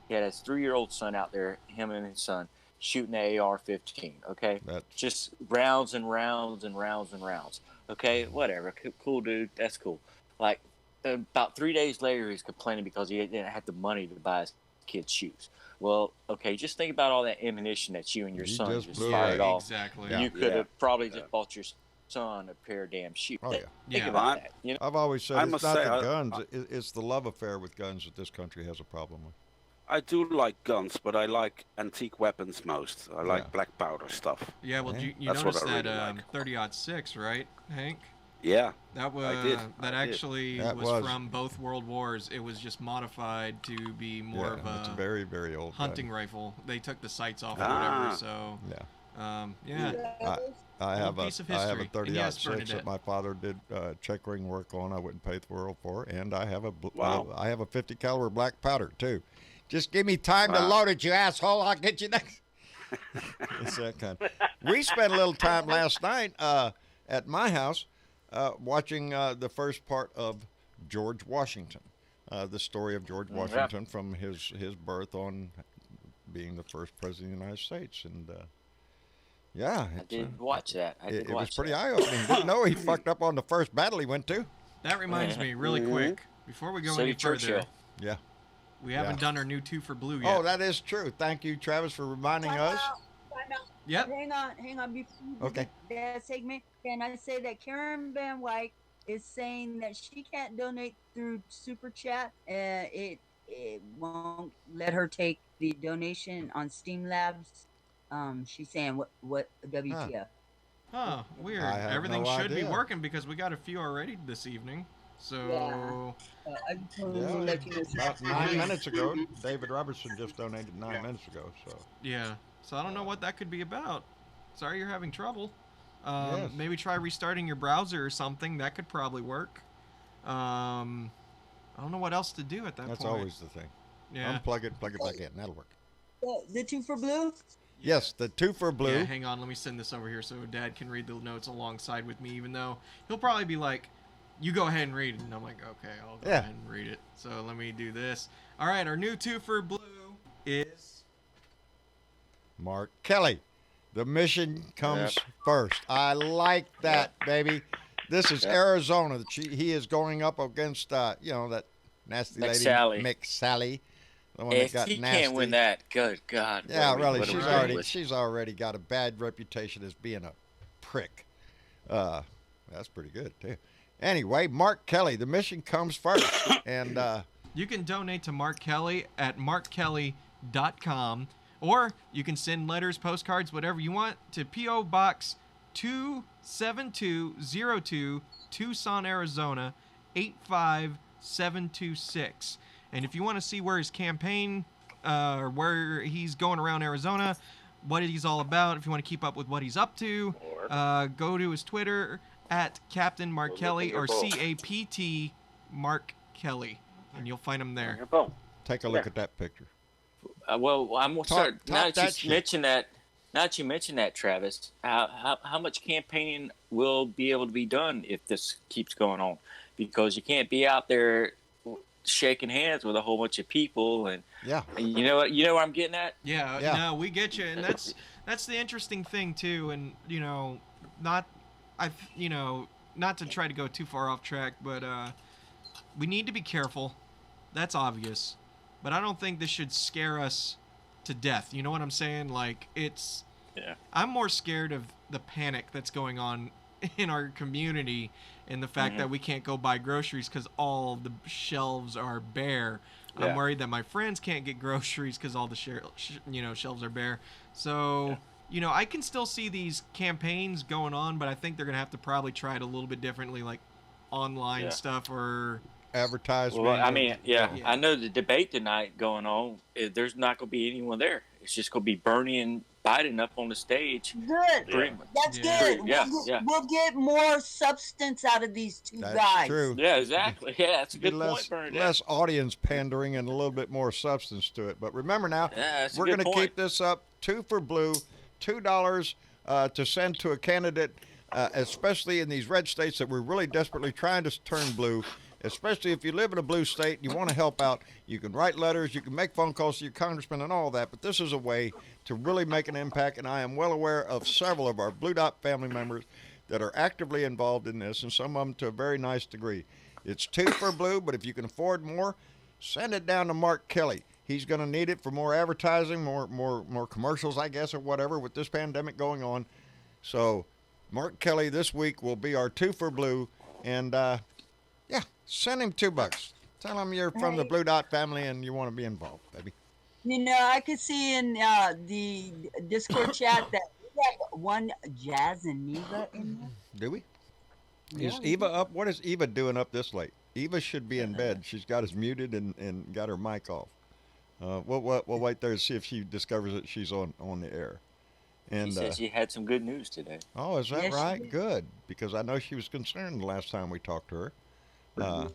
He had his 3-year-old son out there, him and his son, shooting the AR-15. Okay, just rounds and rounds and rounds and rounds. Okay, whatever, cool dude, that's cool. Like about 3 days later, he's complaining because he didn't have the money to buy his kids shoes. Well, okay, just think about all that ammunition that you and your son just fired off. Exactly. You could have probably just bought your son a pair of damn shoes. Oh, yeah. Think about that. You know? I've always said I it's must not say, the guns, it's the love affair with guns that this country has a problem with. I do like guns, but I like antique weapons most. I like black powder stuff. Yeah, well, you That's noticed what I that really like. 30-06, right, Hank? Yeah, that was I did. that I did. actually That was was. from both World Wars. It was just modified to be more of it's a very, very old hunting gun. rifle. They took the sights off or whatever. So I have piece of a history. And yes, 30-06 Bernadette. that my father did checkering work on. I wouldn't pay the world for, and I have Wow. I have a 50 caliber black powder too. Just give me time to Wow. load it, you asshole. I'll get you next. It's that kind. We spent a little time last night at my house watching the first part of George Washington, the story of George Washington from his birth on being the first president of the United States, and yeah, I did watch that. It was pretty eye-opening. Didn't know he fucked up on the first battle he went to. that reminds me, really quick, before we go any further, Churchill. Yeah. we haven't done our new 2 for Blue yet. Oh, that is true. Thank you, Travis, for reminding us. Yep. Hang on. Before Okay. that segment, can I say that Karen Van Wyck is saying that she can't donate through Super Chat? It won't let her take the donation on Steam Labs. She's saying what WTF? Huh, weird. I have Everything no should be idea. working because we got a few already this evening. So I just wanted to let you know. About 9 minutes ago, David Robertson just donated 9 minutes ago. So yeah. So I don't know what that could be about. Sorry you're having trouble. Yes. Maybe try restarting your browser or something. That could probably work. I don't know what else to do at that that's point. always the thing. Yeah. Unplug it, plug it back in. That'll work. The 2 for Blue? Yes, the 2 for Blue. Yeah, hang on. Let me send this over here so Dad can read the notes alongside with me, even though he'll probably be like, you go ahead and read it. And I'm like, okay, I'll go ahead and read it. So let me do this. All right, our new 2 for Blue is... Mark Kelly. The mission comes first. I like that, baby. This is Arizona. He is going up against, that nasty lady, Mick Sally. The one If that got he nasty. can't win that, good God. Yeah, really. What She's already got a bad reputation as being a prick. That's pretty good, too. Anyway, Mark Kelly. The mission comes first. And you can donate to Mark Kelly at markkelly.com. Or you can send letters, postcards, whatever you want to P.O. Box 27202, Tucson, Arizona, 85726. And if you want to see where his campaign, or where he's going around Arizona, what he's all about, if you want to keep up with what he's up to, go to his Twitter at Captain Mark Kelly or CAPT Mark Kelly. And you'll find him there. take a look at that picture. Well, I'm gonna start now that that you mentioned that. Now that you mentioned that, Travis, how much campaigning will be able to be done if this keeps going on? Because you can't be out there shaking hands with a whole bunch of people, and you know what I'm getting at? Yeah. No, we get you, and that's the interesting thing too, and not to try to go too far off track, but we need to be careful. That's obvious, but I don't think this should scare us to death. You know what I'm saying? Like, I'm more scared of the panic that's going on in our community and the fact that we can't go buy groceries because all the shelves are bare. Yeah. I'm worried that my friends can't get groceries because all the shelves are bare. So, I can still see these campaigns going on, but I think they're going to have to probably try it a little bit differently, like online stuff or advertisement. Well, I mean, I know the debate tonight going on, there's not going to be anyone there. It's just going to be Bernie and Biden up on the stage. Good. That's good. We'll get more substance out of these two guys. That's true. Yeah, exactly. Yeah, that's a good point, Bernadette. Less audience pandering and a little bit more substance to it. But remember now, that's we're going to keep this up. 2 for blue, $2 to send to a candidate, especially in these red states that we're really desperately trying to turn blue. Especially if you live in a blue state and you want to help out, you can write letters, you can make phone calls to your congressman and all that, but this is a way to really make an impact, and I am well aware of several of our Blue Dot family members that are actively involved in this, and some of them to a very nice degree. It's 2 for blue, but if you can afford more, send it down to Mark Kelly. He's going to need it for more advertising, more commercials, I guess, or whatever, with this pandemic going on. So Mark Kelly this week will be our 2 for blue, and send him $2. Tell him you're from the Blue Dot family and you want to be involved, baby. You know, I could see in the Discord chat that we have one Jazz and Neva in there. Do we? Yeah. Is Eva up? What is Eva doing up this late? Eva should be in bed. She's got us muted and got her mic off. We'll wait there to see if she discovers that she's on the air. And she said she had some good news today. Oh, is that right? Good, because I know she was concerned the last time we talked to her. That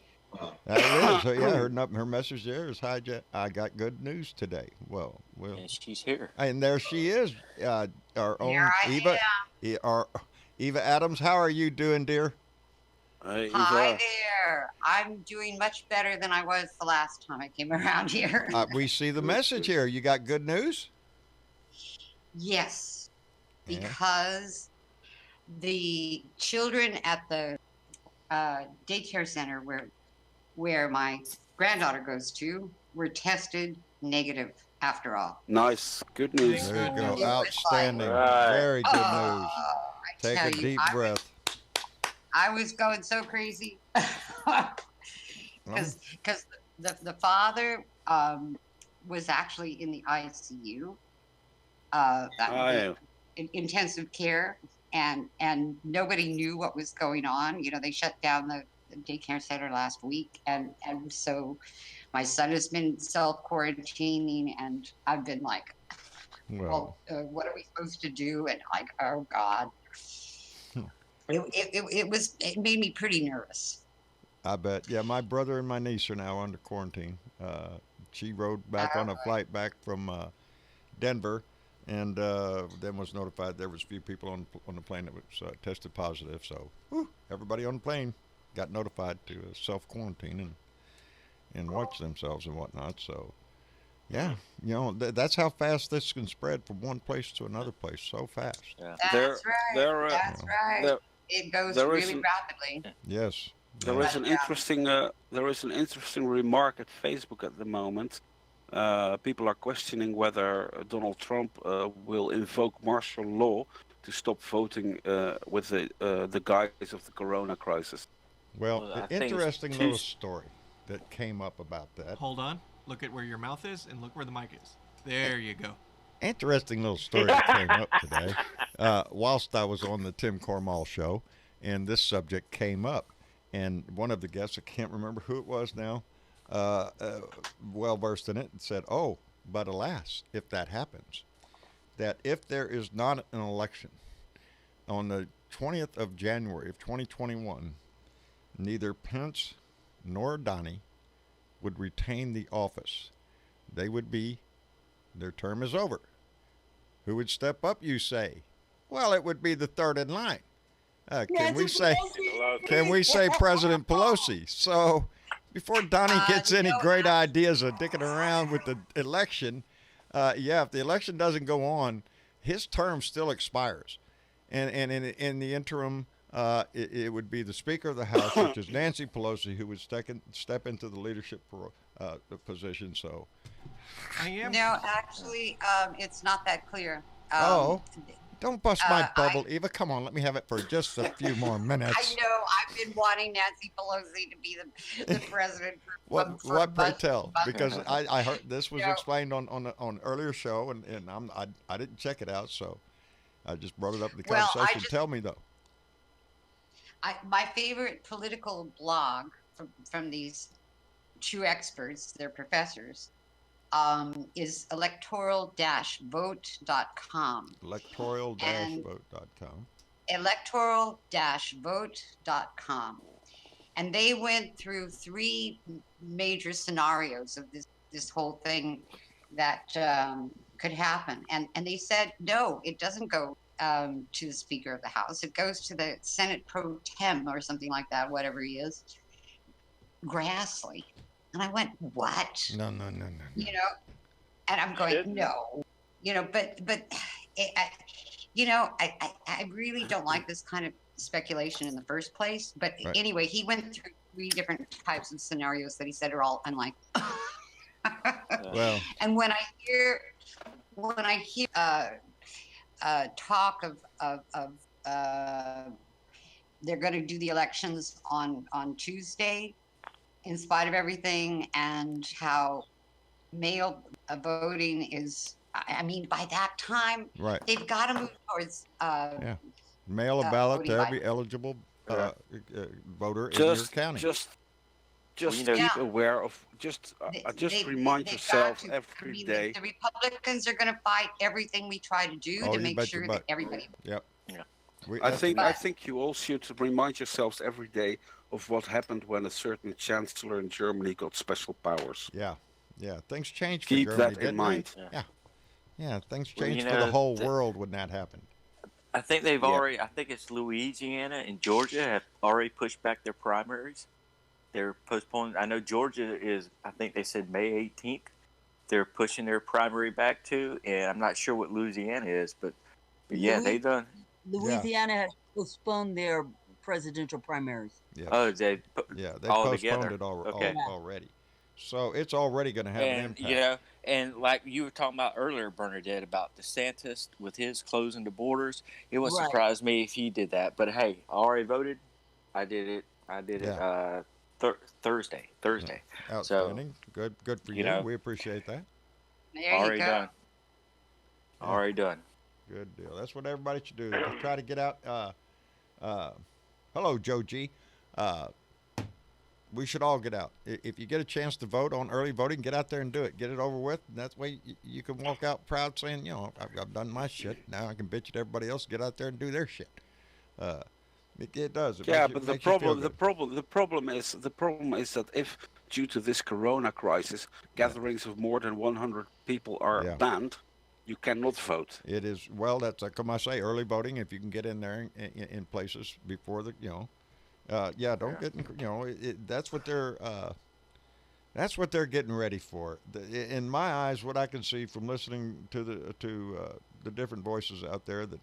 is. So, yeah, her message there is, "Hi, I got good news today." Well, and she's here. And there she is, our own Eva. Eva Adams, how are you doing, dear? Hi there. I'm doing much better than I was the last time I came around here. We see the message here. You got good news? Yes, because the children at the daycare center where my granddaughter goes to were tested negative after all. Nice. Good news. There you go. Outstanding. Very good news. Take a deep breath. I was going so crazy because the father was actually in the ICU, intensive care, and nobody knew what was going on. You know, they shut down the daycare center last week, and so my son has been self-quarantining, and I've been like, well, what are we supposed to do? And like, oh God. It made me pretty nervous. I bet. Yeah, my brother and my niece are now under quarantine. She rode back on a flight back from Denver, and then was notified there was a few people on the plane that was tested positive. So everybody on the plane got notified to self-quarantine and watch themselves and whatnot. So, yeah, you know, that's how fast this can spread from one place to another place, so fast. Yeah. That's right. That's right. It goes really rapidly. Yes. There is an interesting remark at Facebook at the moment. People are questioning whether Donald Trump will invoke martial law to stop voting with the guise of the corona crisis. Well, interesting little story that came up about that. Hold on. Look at where your mouth is and look where the mic is. There you go. Interesting little story that came up today whilst I was on the Tim Cormall show, and this subject came up. And one of the guests, I can't remember who it was now, well-versed in it, and said, oh, but alas, if that happens, that if there is not an election on the 20th of January of 2021, neither Pence nor Donnie would retain the office. They would be, their term is over. Who would step up, you say? Well, it would be the third in line. Can we say President Pelosi? So before Donnie gets any great ideas of dicking around with the election, if the election doesn't go on, his term still expires. And in the interim, it would be the Speaker of the House, which is Nancy Pelosi, who would step into the leadership position. So, No, actually, it's not that clear. Don't bust my bubble, Eva. Come on, let me have it for just a few more minutes. I know. I've been wanting Nancy Pelosi to be the president. What pray tell? Because I heard this was explained on an earlier show, and I didn't check it out, so I just brought it up in the conversation. Tell me though. My favorite political blog from these two experts, they're professors, is electoral-vote.com. Electoral-vote.com. Electoral-vote.com. And they went through 3 major scenarios of this whole thing that could happen. And they said, no, it doesn't go to the Speaker of the House. It goes to the Senate Pro Tem or something like that, whatever he is, Grassley. And I went, what? No. You know, and I'm going, no. You know, but I really don't like this kind of speculation in the first place. But Right. anyway, he went through 3 different types of scenarios that he said are all unlike. Well, and when I hear talk of they're going to do the elections on Tuesday, in spite of everything, and how mail voting is. I mean, by that time, right. they've got to move towards. Mail a ballot to every voting eligible voter in your Just county. keep aware of. Just remind yourself every day. The Republicans are going to fight everything we try to do to make sure that everybody. Yep. Yeah. I think you all should remind yourselves every day of what happened when a certain chancellor in Germany got special powers. Yeah. Things changed for Keep Germany, that in didn't mind. they? Yeah. Things Well, changed you for the know, whole world when that happened. I think they've already. I think it's Louisiana and Georgia have already pushed back their primaries. They're postponing. I know Georgia is. I think they said May 18th. They're pushing their primary back to, and I'm not sure what Louisiana is, but yeah, they done. Louisiana has postponed their presidential primaries. Yeah. Oh, they postponed together. it Okay. already. So it's already going to have an impact. You know, and like you were talking about earlier, Bernadette, about DeSantis with his closing the borders, it wouldn't surprise me if he did that. But hey, I already voted. I did it. Thursday. Outstanding. So, good for you. know, We appreciate that. There you go. Already done. Good deal. That's what everybody should do. Just try to get out. Hello, Joe G. We should all get out. If you get a chance to vote on early voting, get out there and do it. Get it over with. And that's way you can walk out proud saying, you know, I've done my shit. Now I can bitch at everybody else. Get out there and do their shit. It does. But the problem is that if due to this Corona crisis, gatherings of more than 100 people are banned, you cannot vote. It is that's like I say, early voting. If you can get in there in places before the don't get that's what they're getting ready for. In my eyes, what I can see from listening to the different voices out there, that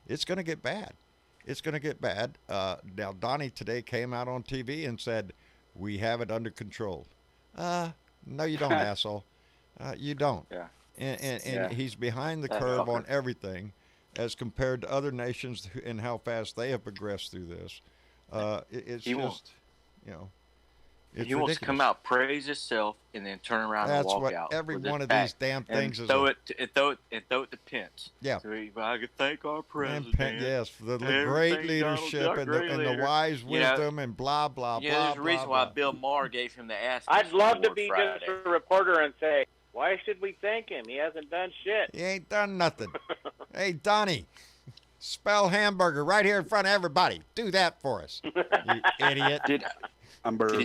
it's going to get bad. It's going to get bad. Now, Donnie today came out on TV and said, we have it under control. No, you don't, asshole. You don't. Yeah. And he's behind the curve on everything as compared to other nations and how fast they have progressed through this. It's he just, it's he wants to come out, praise himself, and then turn around and walk out. That's what every one of these damn things is. Throw it to Pence. Yeah. So I could thank our president. Yes, for the great leadership and the wise wisdom and blah, blah, blah. There's a reason why Bill Maher gave him the ass. I'd love to be just a reporter and say, why should we thank him? He hasn't done shit. He ain't done nothing. Hey, Donnie. Spell hamburger right here in front of everybody. Do that for us, you idiot. Did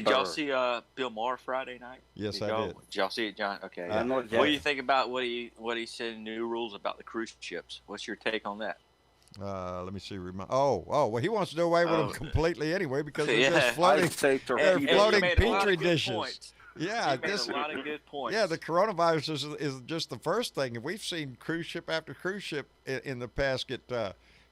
y'all see Bill Maher Friday night? Yes, I did. Did y'all see it, John? Okay. What do you think about what he said in new rules about the cruise ships? What's your take on that? Let me see. Well, he wants to do away with them completely anyway because they're just floating. They're floating petri dishes. Yeah, he made a lot of good points. Yeah, the coronavirus is just the first thing. We've seen cruise ship after cruise ship in the past get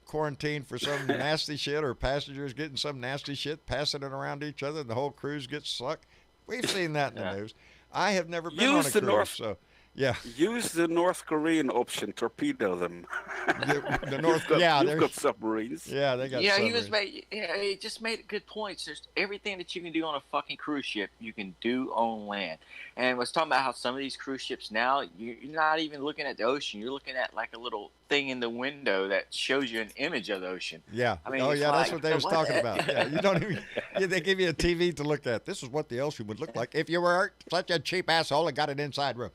quarantined for some nasty shit, or passengers getting some nasty shit, passing it around each other, and the whole cruise gets sucked. We've seen that in the news. I have never been on a cruise, so Yeah. Use the North Korean option. Torpedo them. The North. You've got submarines. Yeah, they got. Yeah, submarines. he just made good points. There's everything that you can do on a fucking cruise ship, you can do on land. And was talking about how some of these cruise ships now, you're not even looking at the ocean. You're looking at like a little thing in the window that shows you an image of the ocean. Yeah. I mean, that's what they was talking about. Yeah, you don't even. Yeah, they give you a TV to look at. This is what the ocean would look like if you were such a cheap asshole and got an inside room.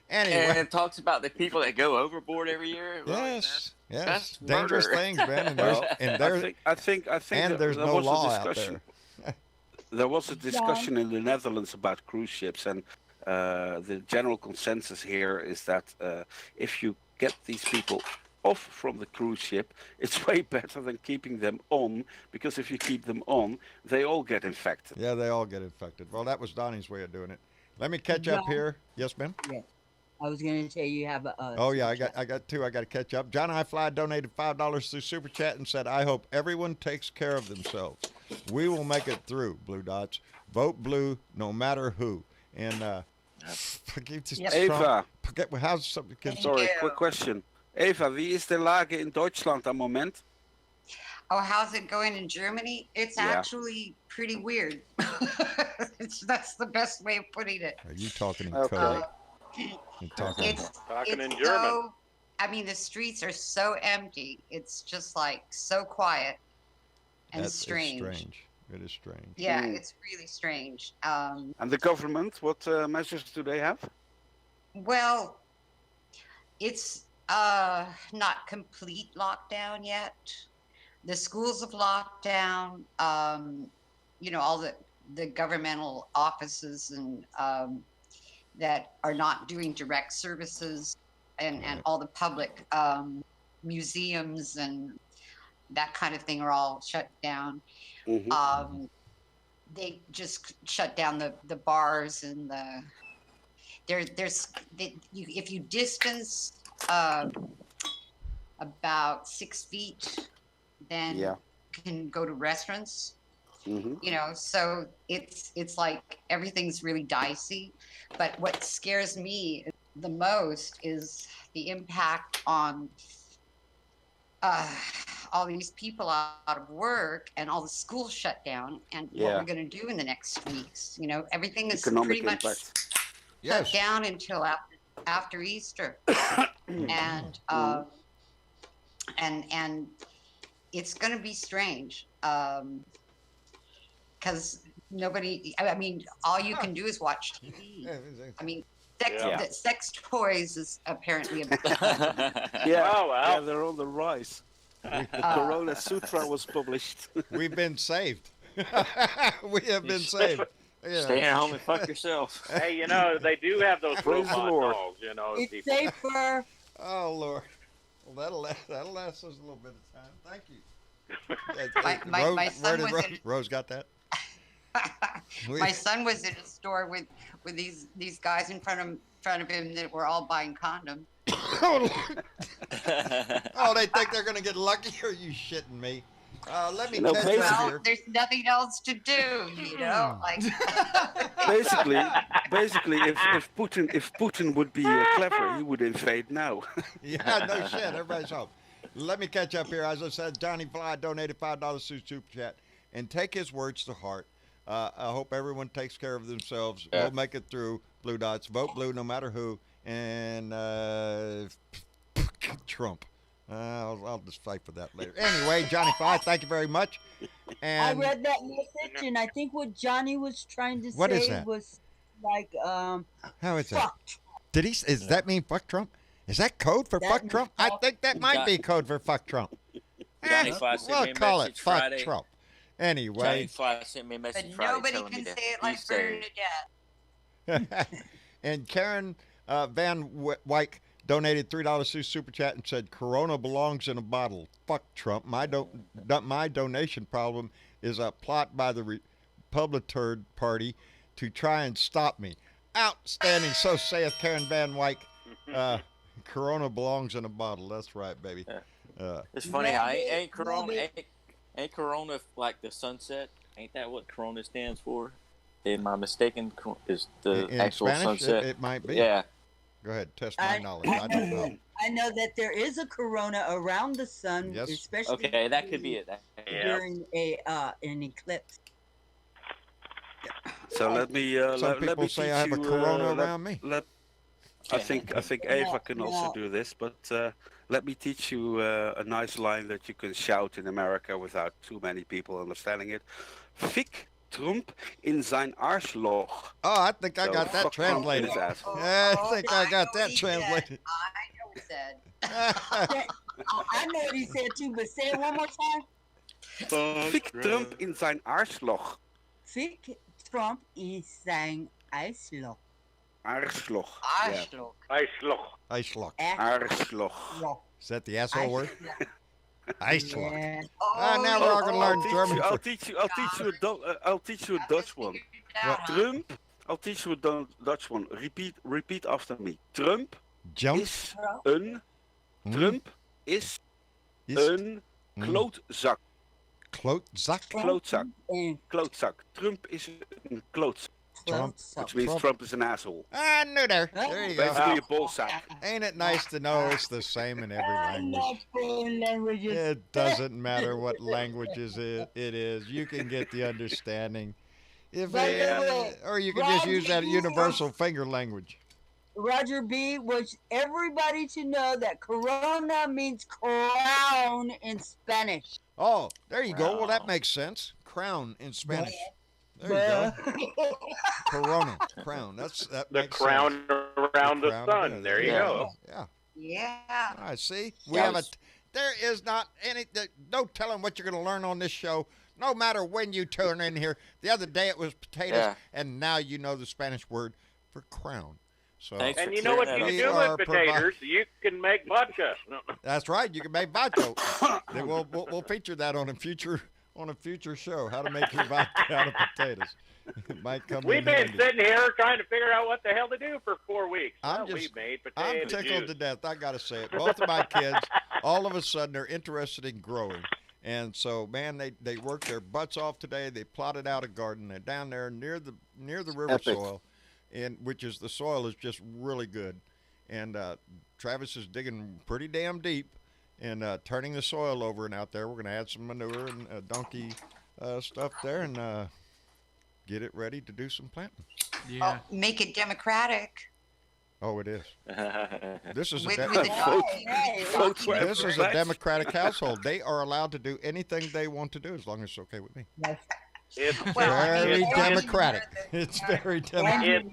Anyway. And it talks about the people that go overboard every year. Yes. That's dangerous murder. things, man. I think and there's no law out there. There was a discussion in the Netherlands about cruise ships, and the general consensus here is that if you get these people off from the cruise ship, it's way better than keeping them on, because if you keep them on, they all get infected. Yeah, they all get infected. Well, that was Donnie's way of doing it. Let me catch up here. Yes, Ben? Yeah. I was going to say you have a... oh, yeah, I got two. I got to catch up. John I Fly donated $5 through Super Chat and said, I hope everyone takes care of themselves. We will make it through, Blue Dots. Vote blue no matter who. And Eva. How's something? Sorry, quick question. Eva, wie is de lage in Deutschland am Moment? Oh, how's it going in Germany? It's actually pretty weird. That's the best way of putting it. Are you talking in code? Talking in German. So, I mean, the streets are so empty. It's just like so quiet and strange. It is strange. Yeah, it's really strange. And the government, what measures do they have? Well, it's not complete lockdown yet. The schools have locked down. All the governmental offices and that are not doing direct services, and all the public museums and that kind of thing are all shut down. Mm-hmm. They just shut down the bars and if you distance about 6 feet, then you can go to restaurants. Mm-hmm. So it's like everything's really dicey. But what scares me the most is the impact on all these people out of work and all the schools shut down, and what we're going to do in the next weeks. Everything is pretty much shut down until after Easter, and it's going to be strange. Because all you can do is watch TV. I mean, sex toys is apparently a big yeah, they're on the rise. The Corona Sutra was published. We've been saved. We have been saved. Yeah. Stay at home and fuck yourself. Hey, they do have those robot dolls, It's people. safer. Oh, Lord. Well, that'll last us a little bit of time. Thank you. My son was Rose got that? My son was in a store with these guys in front of him that were all buying condoms. Oh, they think they're gonna get lucky? Are you shitting me? Let me catch up here. There's nothing else to do, like. Basically, if Putin would be clever, he would invade now. Yeah, no shit. Everybody's home. Let me catch up here. As I said, Johnny Fly donated $5 to Super Chat, and take his words to heart. I hope everyone takes care of themselves. We'll make it through. Blue Dots. Vote blue no matter who. And Trump. I'll just fight for that later. Anyway, Johnny Fly, thank you very much. And I read that message, and I think what Johnny was trying to what say is that? was like, how is fuck. that? Did he? Does that mean fuck Trump? Is that code for fuck Trump? I think that might be code for fuck Trump. Johnny Fly sent me a call it message fuck Friday. Trump. Anyway. Johnny Fly sent me a message But Friday nobody telling can me say that it like he's saved. Bernadette. And Karen Van Wyk donated $3 through Super Chat and said, Corona belongs in a bottle. Fuck Trump. My donation problem is a plot by the Republican Party to try and stop me. Outstanding. So saith Karen Van Wyk. Corona belongs in a bottle. That's right, baby. It's funny how ain't Corona like the sunset? Ain't that what Corona stands for? Am I mistaken? Is the in actual Spanish, sunset? it might be. Yeah. Go ahead, test my knowledge. I don't know. I know that there is a corona around the sun, Yes. especially Okay, that could be it. during an eclipse. So let me. Some let people me say teach I have a you, corona around me. I think Eva can also do this, but let me teach you a nice line that you can shout in America without too many people understanding it. Fick Trump in zijn Arschloch. Oh, I think I got that fuck Trump in translated. his asshole. I think I got that translated. I know what he said. I know what he said too, but say it one more time. Fick Trump in zijn Arschloch. Fick Trump in zijn Arschloch. Arschloch. Arschloch. Arschloch. Arschloch. Arschloch. Is that the asshole word? Arschloch. Yeah. Now we're all gonna learn German. I'll teach you a Dutch one. Trump. I'll teach you a Dutch one. Repeat after me. Trump is een. Trump is een klootzak. Klootzak? Klootzak. Trump is een klootzak. Trump. Which means Trump is an asshole. I knew there. There you go. Basically a ballsack. Ain't it nice to know it's the same in every language? It doesn't matter what languages it is. You can get the understanding. Or you can just use that universal finger language. Roger B wants everybody to know that corona means crown in Spanish. Oh, there you go. Well, that makes sense. Crown in Spanish. There you go. Corona, crown. That the makes crown sense. around the sun. There you go. Yeah. Yeah. All right, see? There is not any, no telling what you're going to learn on this show, no matter when you turn in here. The other day it was potatoes, and now you know the Spanish word for crown. So, and you know what you can do with potatoes? You can make vodka. That's right. You can make vodka. We'll feature that on a future show. How to make your vodka out of potatoes. It might come. We've been sitting here trying to figure out what the hell to do for 4 weeks. I'm tickled to death. I got to say it. Both of my kids, all of a sudden, they're interested in growing. And so, man, they worked their butts off today. They plotted out a garden. They're down there near the river soil. And the soil is just really good, and Travis is digging pretty damn deep and turning the soil over and out there. We're gonna add some manure and donkey stuff there and get it ready to do some planting. Yeah, make it democratic. Oh, it is. This is With this is a democratic household. They are allowed to do anything they want to do as long as it's okay with me. It's very democratic. It's very democratic.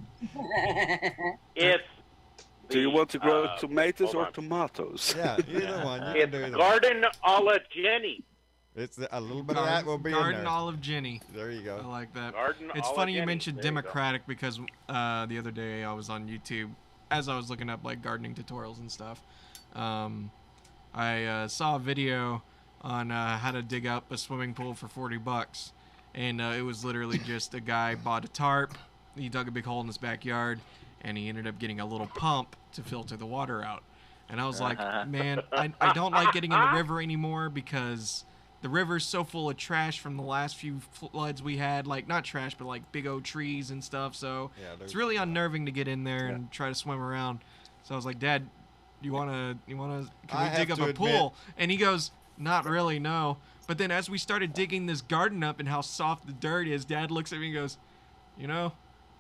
Do you want to grow tomatoes or tomatoes? Yeah, either one. It's garden a la Jenny. It's a little bit of that will be in there. Garden Olive Jenny. There you go. I like that. Garden it's Olive funny Jenny. you mentioned There you democratic because the other day I was on YouTube as I was looking up like gardening tutorials and stuff. I saw a video on how to dig up a swimming pool for $40. And it was literally just a guy bought a tarp, he dug a big hole in his backyard, and he ended up getting a little pump to filter the water out. And I was like, man, I don't like getting in the river anymore because the river's so full of trash from the last few floods we had. Like, not trash, but like big old trees and stuff. So it's really unnerving to get in there and try to swim around. So I was like, Dad, can we dig up a pool? And he goes, not really, no. But then as we started digging this garden up and how soft the dirt is, Dad looks at me and goes,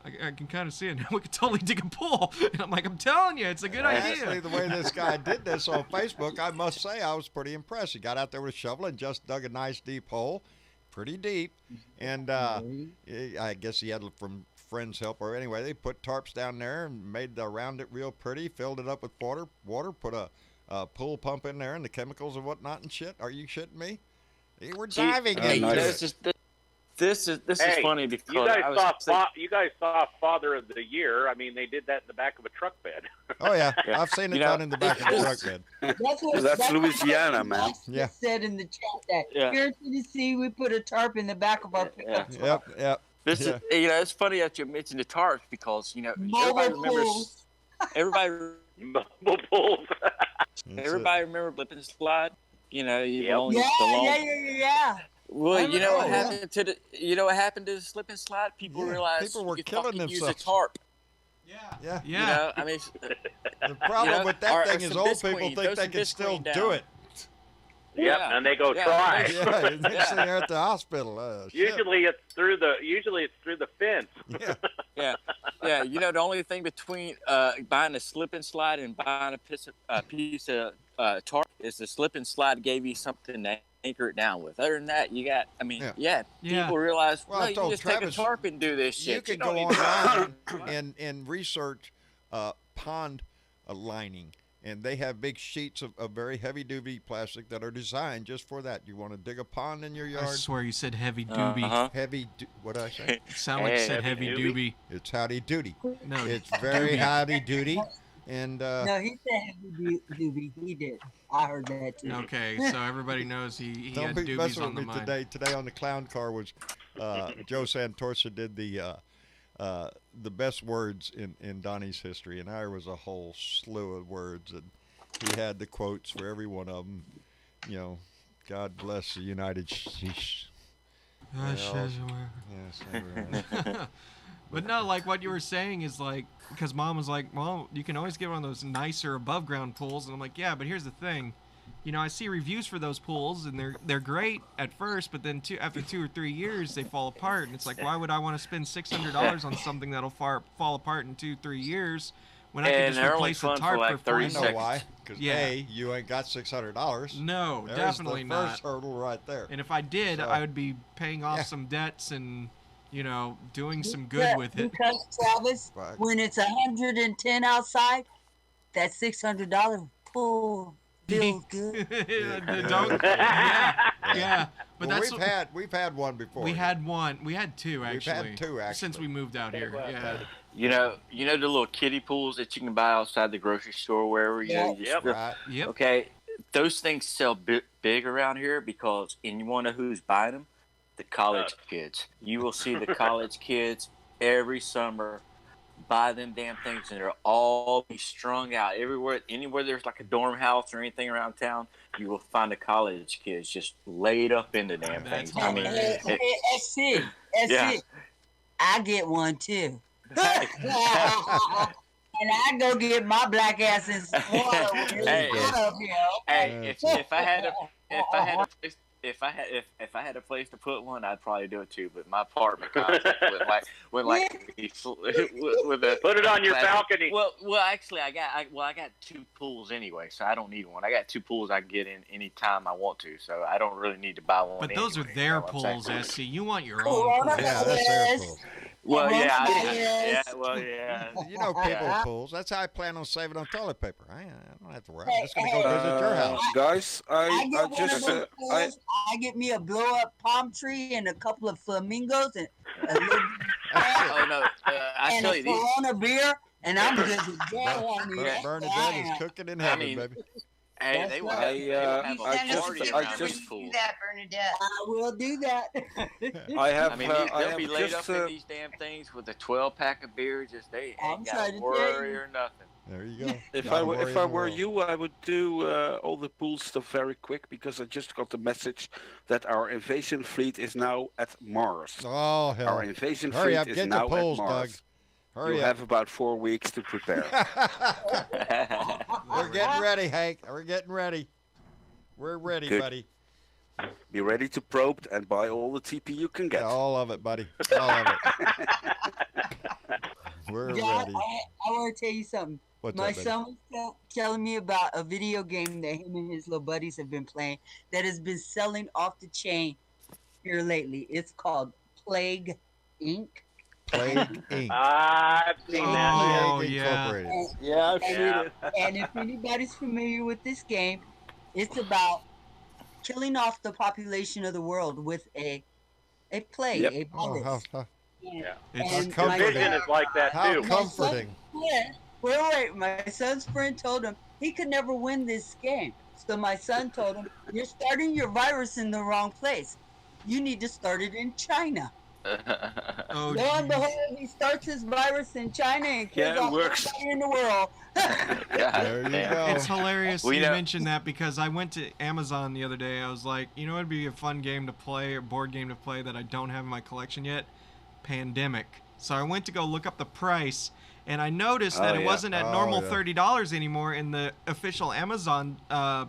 I can kind of see it now. We could totally dig a pool. And I'm like, I'm telling you, it's a good idea. Actually, the way this guy did this on Facebook, I must say I was pretty impressed. He got out there with a shovel and just dug a nice deep hole, pretty deep. And I guess he had from friends' help, or anyway, they put tarps down there and made around it real pretty, filled it up with water, put a pool pump in there and the chemicals and whatnot and shit. Are you shitting me? They were diving in. This is funny because you guys saw Father of the Year. I mean, they did that in the back of a truck bed. Oh yeah, I've seen it done in the back of a truck bed. That's Louisiana, man. Yeah. Said in the chat that here in Tennessee we put a tarp in the back of our pickup truck. Yep. This is it's funny that you mentioned the tarp because everybody mobile pools. Everybody remember Blip and Slide? Yeah. Well, you know what happened to the slip and slide? People realized people were you could killing fucking use themselves. a tarp. Yeah. You know, I mean, the problem with that thing is old people think they can still do it. Yep, and they go try. Yeah, next thing they're at the hospital. Usually it's through the fence. Yeah. You know, the only thing between buying a slip and slide and buying a piece of tarp is the slip and slide gave you something to anchor it down with. Other than that, you got. I mean, people realize you can just take a tarp and do this shit. You can go online and research pond lining. And they have big sheets of very heavy-duty plastic that are designed just for that. You want to dig a pond in your yard? I swear you said heavy doobie. What did I say? It sounded like you said heavy doobie. It's howdy doody. No, it's very howdy doody. And no, he said heavy doobie. He did. I heard that too. Okay, so everybody knows he Don't had be doobies messing on with the me mind. today on the clown car was Joe Santorsa did the best words in Donnie's history, and there was a whole slew of words, and he had the quotes for every one of them. You know, God bless the United States. Yes, But no, like what you were saying is like, because Mom was like, well, you can always get one of those nicer above ground pools, and I'm like, yeah, but here's the thing. You know, I see reviews for those pools, and they're great at first, but then after 2 or 3 years, they fall apart. And it's like, why would I want to spend $600 on something that'll fall apart in 2-3 years when I can just replace the tarp for 30 seconds? I know why. Because you ain't got $600. No, There's definitely the first hurdle right there. And if I did, I would be paying off some debts and, you know, doing some good with it. Because Travis, when it's 110 outside, that $600 pool feels good. Yeah. But well, that's we've had one before. We had one. We had two actually. We've had two actually since we moved out here. Yeah. You know the little kiddie pools that you can buy outside the grocery store, wherever you know. Yep. Okay, those things sell big around here because, and you want to know who's buying them? The college kids. You will see the college kids every summer buy them damn things, and they'll all be strung out everywhere. Anywhere there's like a dorm house or anything around town, you will find the college kids just laid up in the damn things. I mean, SC, I get one too. And I go get my black ass in water. If I had a place to put one, I'd probably do it too. But my apartment complex with put it on your balcony. Well, actually, I got 2 pools anyway, so I don't need one. I got 2 pools I can get in any time I want to, so I don't really need to buy one. But those are their pools, SC. You want your own pool. Yeah, that's their pool. Well, yeah. You know people's pools. That's how I plan on saving on toilet paper. I don't have to worry. I'm just going to go visit your house. Guys, I get me a blow-up palm tree and a couple of flamingos and a little I tell you, these Corona beer, and I'm good to go on here. Bernadette is cooking in heaven, baby. Hey, they will have a party around these pools. That, Bernadette. I will do that. They'll be laid up in these damn things with a 12-pack of beer. Just they ain't got to worry or nothing. There you go. If I were you, I would do all the pool stuff very quick because I just got the message that our invasion fleet is now at Mars. Oh hell! Our invasion fleet is now at Mars. Doug. You have about 4 weeks to prepare. We're getting ready, Hank. We're getting ready. We're ready, buddy. Be ready to probe and buy all the TP you can get. All of it, buddy. All of it. We're ready. I want to tell you something. My son was telling me about a video game that him and his little buddies have been playing that has been selling off the chain here lately. It's called Plague Inc. Plague Inc. I've seen that. Oh, yeah. I've seen it. And if anybody's familiar with this game, it's about killing off the population of the world with a plague, a virus. It's comforting. Is like that too. How comforting. Wait. My son's friend told him he could never win this game. So my son told him, you're starting your virus in the wrong place. You need to start it in China. Lo and behold, he starts his virus in China and kills off everybody in the world. There you go. It's hilarious you mentioned that because I went to Amazon the other day. I was like, you know, it'd be a fun game to play or board game to play that I don't have in my collection yet. Pandemic. So I went to go look up the price, and I noticed that it wasn't at normal $30 anymore in the official Amazon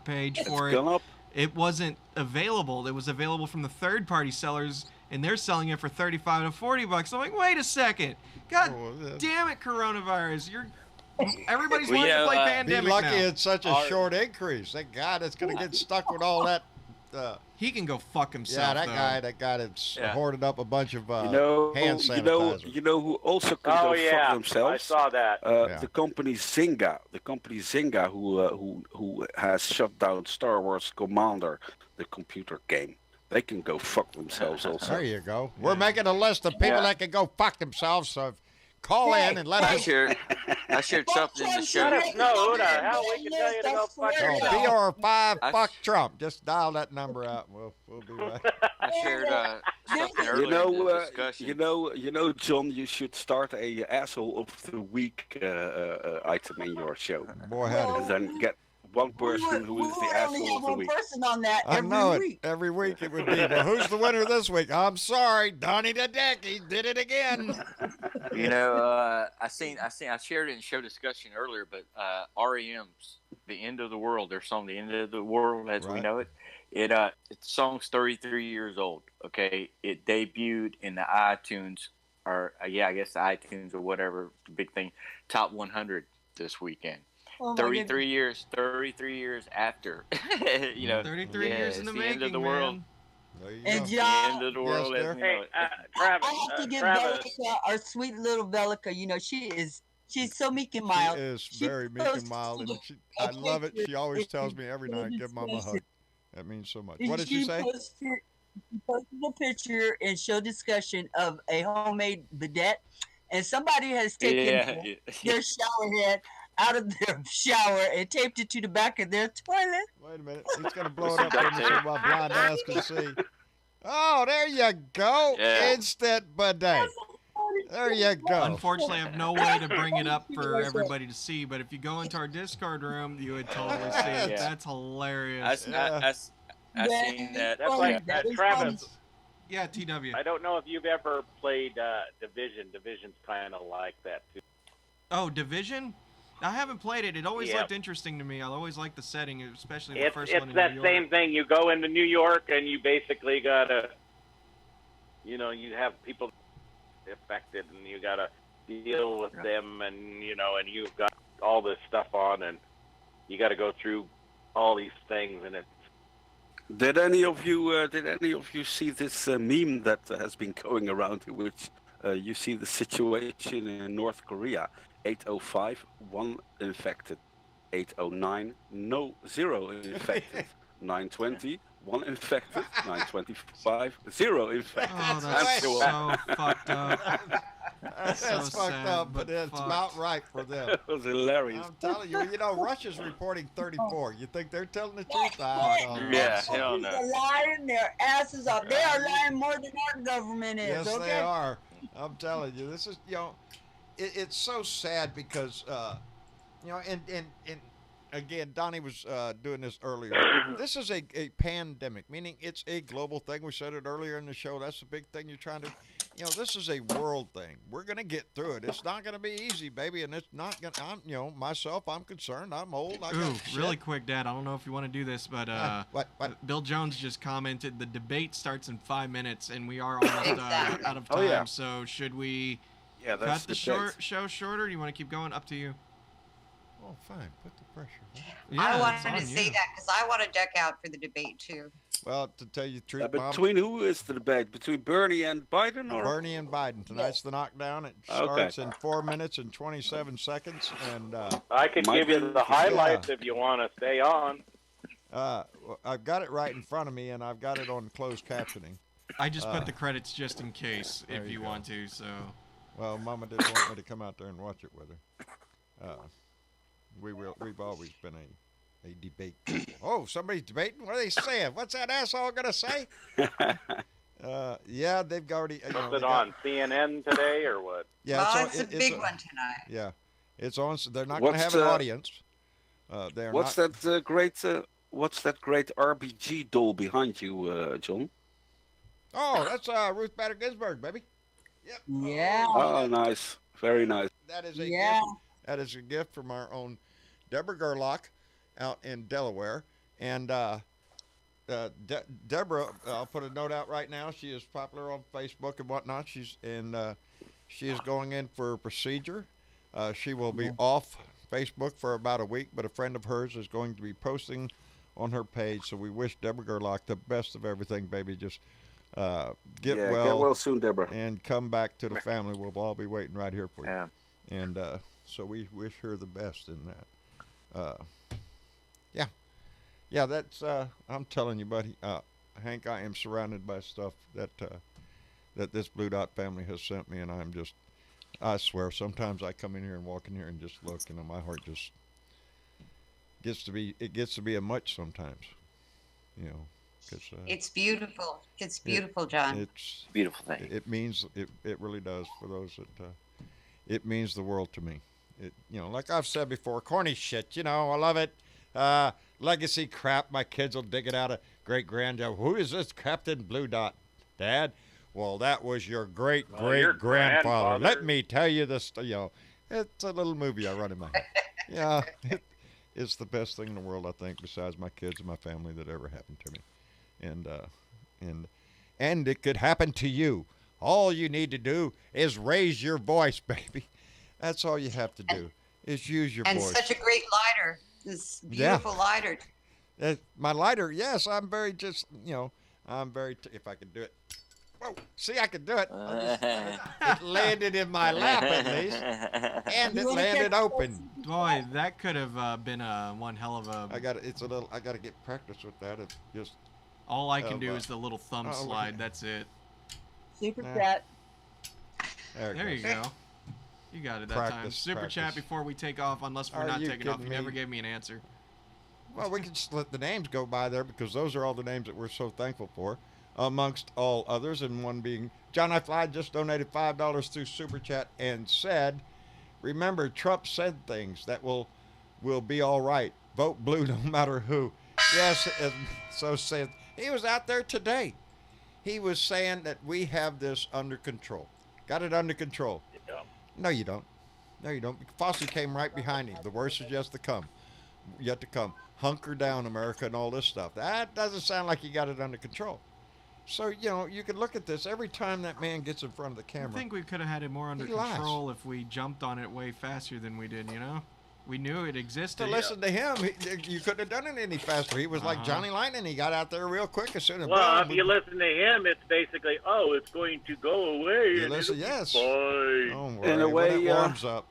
page for it. Gone up. It wasn't available. It was available from the third-party sellers, and they're selling it for $35 to $40. I'm like, wait a second. God damn it, coronavirus. Everybody's wanting to play Pandemic Be lucky now. it's such a short increase. Thank God it's going to get stuck with all that. He can go fuck himself. Yeah, that guy that's hoarded up a bunch of hand sanitizer. You know who also can go fuck themselves? I saw that. The company Zynga. The company Zynga, who has shut down Star Wars Commander, the computer game. They can go fuck themselves also. There you go. We're making a list of people that can go fuck themselves. So call in and let us. I shared something in the show. Let us know who the hell we can tell you to go fuck yourself. BR5 fuck Trump. Just dial that number out. We'll be right. I shared something earlier in the discussion. You know, John, you should start a asshole of the week item in your show. Boy, howdy. And then get one person who is the asshole of the week. Person on that I know it. Every week it would be. Well, who's the winner this week? I'm sorry, Donnie the Deck. He did it again. You know, I shared it in show discussion earlier, but REM's "The End of the World," their song "The End of the World" as we know it. The song's 33 years old. Okay, it debuted in the iTunes, or I guess the iTunes or whatever the big thing, top 100 this weekend. 33 years after, 33 years in the making, end of the world. And the end of the world. Hey, Travis, I have to give Travis. Velica, our sweet little Velica. You know, she's so meek and mild. She is very meek and mild, and I love it. She always tells me every night, "Give Mama a hug." That means so much. What did she say? She posted a picture and show discussion of a homemade bidet, and somebody has taken their shower head out of their shower and taped it to the back of their toilet. Wait a minute. He's going to blow it up for me so my blind ass can see. Oh, there you go. Yeah. Instant bidet. There you go. Unfortunately, I have no way to bring it up for everybody to see, but if you go into our Discord room, you would totally see it. Yeah. That's hilarious. I seen that. That's like Travis. Yeah, TW. I don't know if you've ever played Division. Division's kind of like that too. Oh, Division? I haven't played it. It always looked interesting to me. I always liked the setting, especially the first one in New York. It's that same thing. You go into New York and you basically gotta, you have people affected and you gotta deal with them, and and you've got all this stuff on, and you gotta go through all these things, and it's. Did any of you see this meme that has been going around, in which you see the situation in North Korea? 805, 1 infected. 809, zero infected. 920, 1 infected. 925, 0 infected. Oh, that's so fucked up. That's so fucked sad, up, but it's about right for them. It was hilarious. I'm telling you, Russia's reporting 34. You think they're telling the truth? I don't know. Yeah, hell no. They're lying their asses off. They are lying more than our government is. Yes, okay? they are. I'm telling you, this is it's so sad because and again, Donnie was doing this earlier. This is a pandemic, meaning it's a global thing. We said it earlier in the show. That's the big thing you're trying to. This is a world thing. We're gonna get through it. It's not gonna be easy, baby, and it's not gonna. Myself, I'm concerned. I'm old. Really quick, Dad. I don't know if you want to do this, but what? Bill Jones just commented the debate starts in 5 minutes, and we are almost out of time. Oh, yeah. So should we that's cut the show shorter? Or do you want to keep going? Up to you. Oh, fine. Put the pressure. Yeah, I it's wanted to on say you. that because I want to duck out for the debate too. Well, to tell you the truth, Mom, between who is the debate? Between Bernie and Biden, or Bernie and Biden. Tonight's the knockdown. It starts in 4 minutes and 27 seconds, and I can give you the highlights if you want to stay on. I've got it right in front of me, and I've got it on closed captioning. I just put the credits just in case if you want to. So. Well, Mama didn't want me to come out there and watch it with her. We've always been a debate. Oh, somebody's debating? What are they saying? What's that asshole going to say? Yeah, they've already... What's it on, CNN today or what? Yeah, Well, it's a big one tonight. Yeah, it's on. So they're not going to have an audience. What's that great RBG doll behind you, John? Oh, that's Ruth Bader Ginsburg, baby. Yep. Yeah. Oh, nice. Very nice. That is a Yeah. gift. That is a gift from our own Deborah Gerlach out in Delaware. And Deborah, I'll put a note out right now. She is popular on Facebook and whatnot. She is going in for a procedure. She will be off Facebook for about a week, but a friend of hers is going to be posting on her page. So we wish Deborah Gerlach the best of everything, baby. Just get well soon, Deborah, and come back to the family. We'll all be waiting right here for you. Yeah. And so we wish her the best in that. Yeah, that's. I'm telling you, buddy, Hank, I am surrounded by stuff that this Blue Dot family has sent me, and I'm just. I swear, sometimes I come in here and walk in here and just look, and my heart just gets to be a much sometimes, you know. It's beautiful. It's beautiful, John. It's beautiful thing. It means it really does for those that. It means the world to me. It, like I've said before, corny shit. I love it. Legacy crap. My kids will dig it out of great granddad. Who is this Captain Blue Dot, Dad? Well, that was your great grandfather. Let me tell you this. It's a little movie I run in my head. Yeah, it's the best thing in the world, I think, besides my kids and my family that ever happened to me. And it could happen to you. All you need to do is raise your voice, baby. That's all you have to do is use your voice. And such a great lighter. This beautiful lighter. My lighter, yes, I'm very if I could do it. Whoa, see, I could do it. It landed in my lap at least, and it landed open. Boy, that could have been one hell of a. I got to get practice with that. It's just. All I can do is the little thumb slide. That's it. Super chat. There you go. You got it that time. Super chat before we take off, unless we're not taking off. You never gave me an answer. Well, we can just let the names go by there because those are all the names that we're so thankful for, amongst all others, and one being John I. Fly just donated $5 through Super Chat and said, remember, Trump said things that will be all right. Vote blue no matter who. Yes, so said. He was out there today. He was saying that we have this under control. Got it under control. Yeah. No, you don't. No, you don't. Fossey came right behind him. The worst is yet to come. Hunker down, America, and all this stuff. That doesn't sound like you got it under control. So, you can look at this. Every time that man gets in front of the camera. I think we could have had it more under control if we jumped on it way faster than we did, We knew it existed. To listen to him, you couldn't have done it any faster. He was like Johnny Lightning. He got out there real quick as soon as. Well, if you listen to him, it's basically, it's going to go away. You listen, yes. In a way, when it warms up.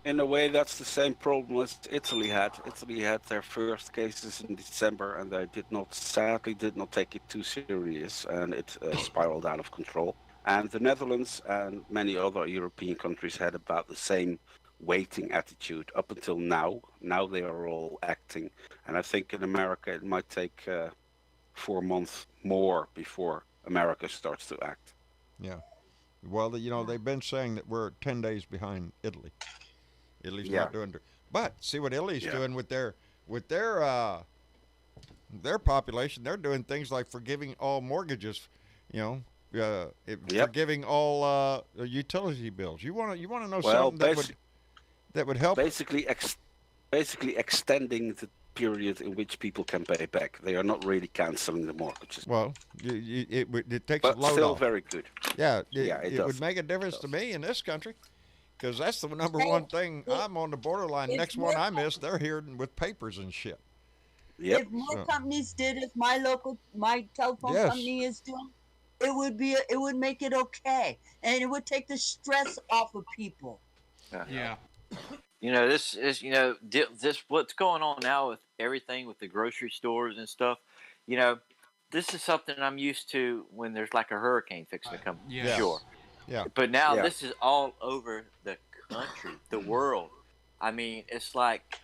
In a way, that's the same problem as Italy had. Italy had their first cases in December, and they sadly did not take it too serious, and it spiraled out of control. And the Netherlands and many other European countries had about the same waiting attitude up until now. Now they are all acting, and I think in America it might take 4 months more before America starts to act. Yeah, well, they've been saying that we're 10 days behind Italy. Italy's not doing it, but see what Italy's doing with their population. They're doing things like forgiving all mortgages, forgiving all utility bills. You want to know something that would help? Basically extending the period in which people can pay back. They are not really canceling the mortgages. Well, it takes but a load still off. Very good. Yeah, it would make a difference to me in this country, because that's the number one thing. I'm on the borderline. Next one I miss, they're here with papers and shit. Yep. If more companies did as my telephone company is doing, it would make it okay, and it would take the stress off of people. Yeah. This is this what's going on now with everything with the grocery stores and stuff. This is something I'm used to when there's like a hurricane fixing to come. Yes. Sure. Yeah. But now this is all over the country, the world. I mean, it's like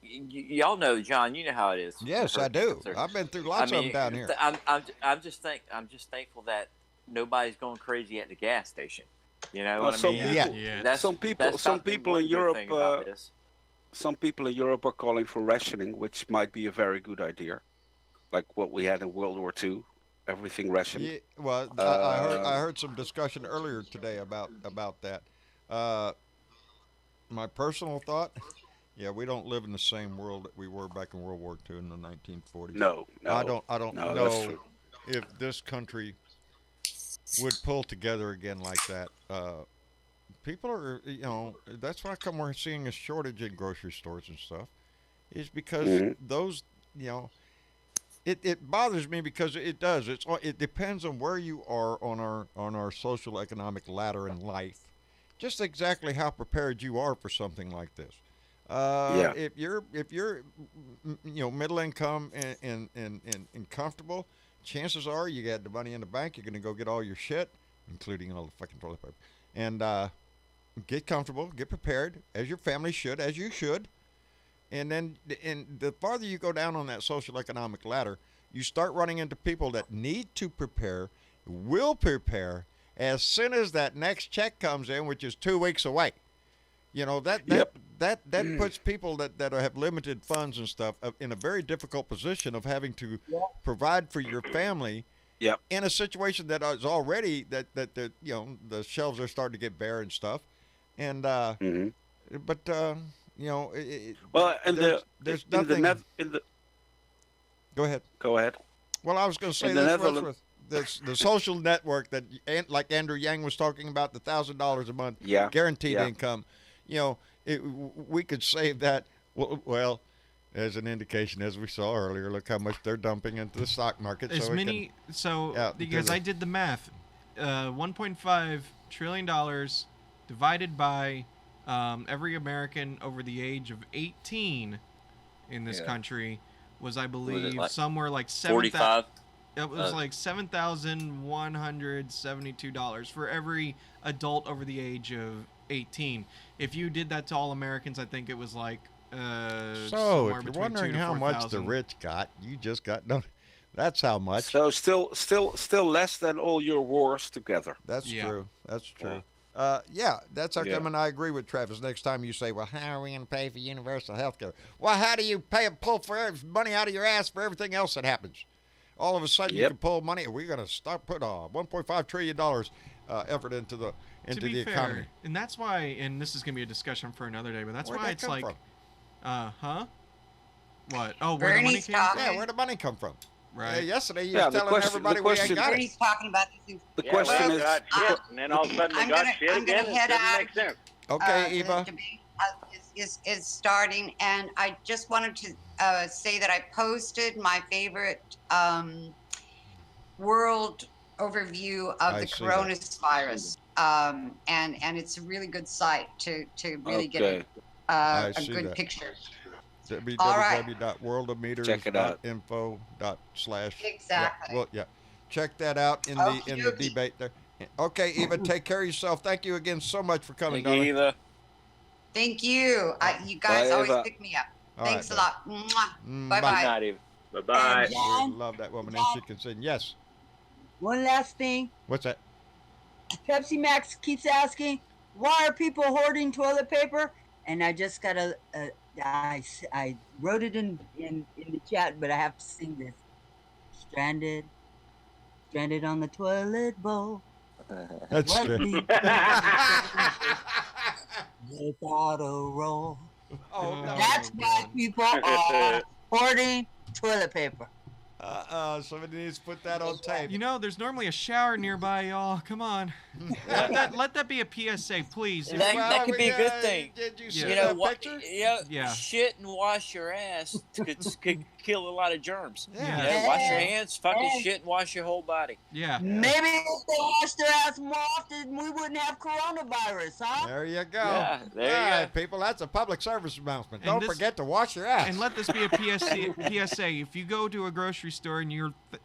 y'all know, John. You know how it is. Yes, I do. I've been through lots of them down here. I'm just thankful that nobody's going crazy at the gas station. You know what I mean? Yeah. Some people in Europe. Some people in Europe are calling for rationing, which might be a very good idea, like what we had in World War II. everything rationed. Yeah, well, I heard some discussion earlier today about that. My personal thought, yeah, we don't live in the same world that we were back in World War II in the 1940s. No, I don't no, that's know true. if this country would pull together again like that. People are, that's why come we're seeing a shortage in grocery stores and stuff, is because Hmm. those, you know, it bothers me because it does. It depends on where you are on our social economic ladder in life, just exactly how prepared you are for something like this. Yeah. If you're middle income and comfortable, chances are you got the money in the bank. You're gonna go get all your shit, including all the fucking toilet paper, and get comfortable, get prepared as your family should, as you should. And the farther you go down on that social economic ladder, you start running into people that need to prepare, will prepare as soon as that next check comes in, which is 2 weeks away. You know Yep. that puts people that have limited funds and stuff in a very difficult position of having to provide for your family Yep. in a situation that is already that the shelves are starting to get bare and stuff, and Hmm. but Well, and there's in the nothing. in the Go ahead. go ahead. Well, I was going to say In the this Netherlands, with the social network that, like Andrew Yang was talking about, the $1,000 a month yeah, guaranteed yeah, income. We could save that. Well, as an indication, as we saw earlier, look how much they're dumping into the stock market. As So many, because I did the math, $1.5 trillion divided by every American over the age of 18 in this Yeah. country was, I Was it believe, like somewhere like 45? It was Uh, like $7,172 for every adult over the age of 18. If you did that to all Americans, I think it was like So somewhere if you're between wondering 2 to how much the 4,000. rich got, you just got no. That's how much. so still less than all your wars together. That's Yeah. true. That's true. That's how Yeah. come, and I agree with Travis. Next time you say, "Well, how are we going to pay for universal health care?" Well, how do you pull for money out of your ass for everything else that happens? All of a sudden, you Yep. can pull money. We're going to start put $1.5 trillion effort into the To be fair, economy. and that's why, and this is going to be a discussion for another day, but that's Where'd why that it's come like, from? huh? What? Oh, where the money Bernie's came talking. from? Yeah, where'd the money come from? Right. Yesterday, you Yeah, was the telling question- everybody the we ain't question- got it. Bernie's talking about these things. The Yeah, question well, is, got shit, and then all of a sudden they I'm got gonna- shit I'm gonna again. It head doesn't out. make sense. Okay, The Eva. debate is starting, and I just wanted to say that I posted my favorite world overview of I the see that. coronavirus, and it's a really good site to really get okay, I a see good that. picture. All right. Check it out. www.worldometers.info/ Exactly. Yeah. Check that out in the Okey-dokey. debate there. Okay, Eva, take care of yourself. Thank you again so much for coming, Thank you, Donnie. Eva. Thank you. You guys Bye, always Eva. pick me up. All Thanks right, a lot. Mwah. bye. Bye-bye. Good night, Eva. Bye bye. And John, Love that woman, and she can sing. Yes. one last thing. What's that? Pepsi Max keeps asking, why are people hoarding toilet paper? And I just got I wrote it in the chat, but I have to sing this. Stranded on the toilet bowl. That's What true. me without a roll. Oh, no. That's why people are hoarding toilet paper. Somebody needs to put that on tape. You know, there's normally a shower nearby, y'all. Come on. let that be a PSA, please. That could be a good thing. Did you see Yeah. You know that what? picture? Yeah. Shit and wash your ass could kill a lot of germs. Yeah. You know, wash your Yeah. hands, fucking Yeah. shit, and wash your whole body. Yeah. Maybe if they washed their ass more often, we wouldn't have coronavirus, huh? There you go. Yeah, there you All go. right, people, that's a public service announcement. And Don't this- forget to wash your ass. And let this be a PSA. If you go to a grocery store and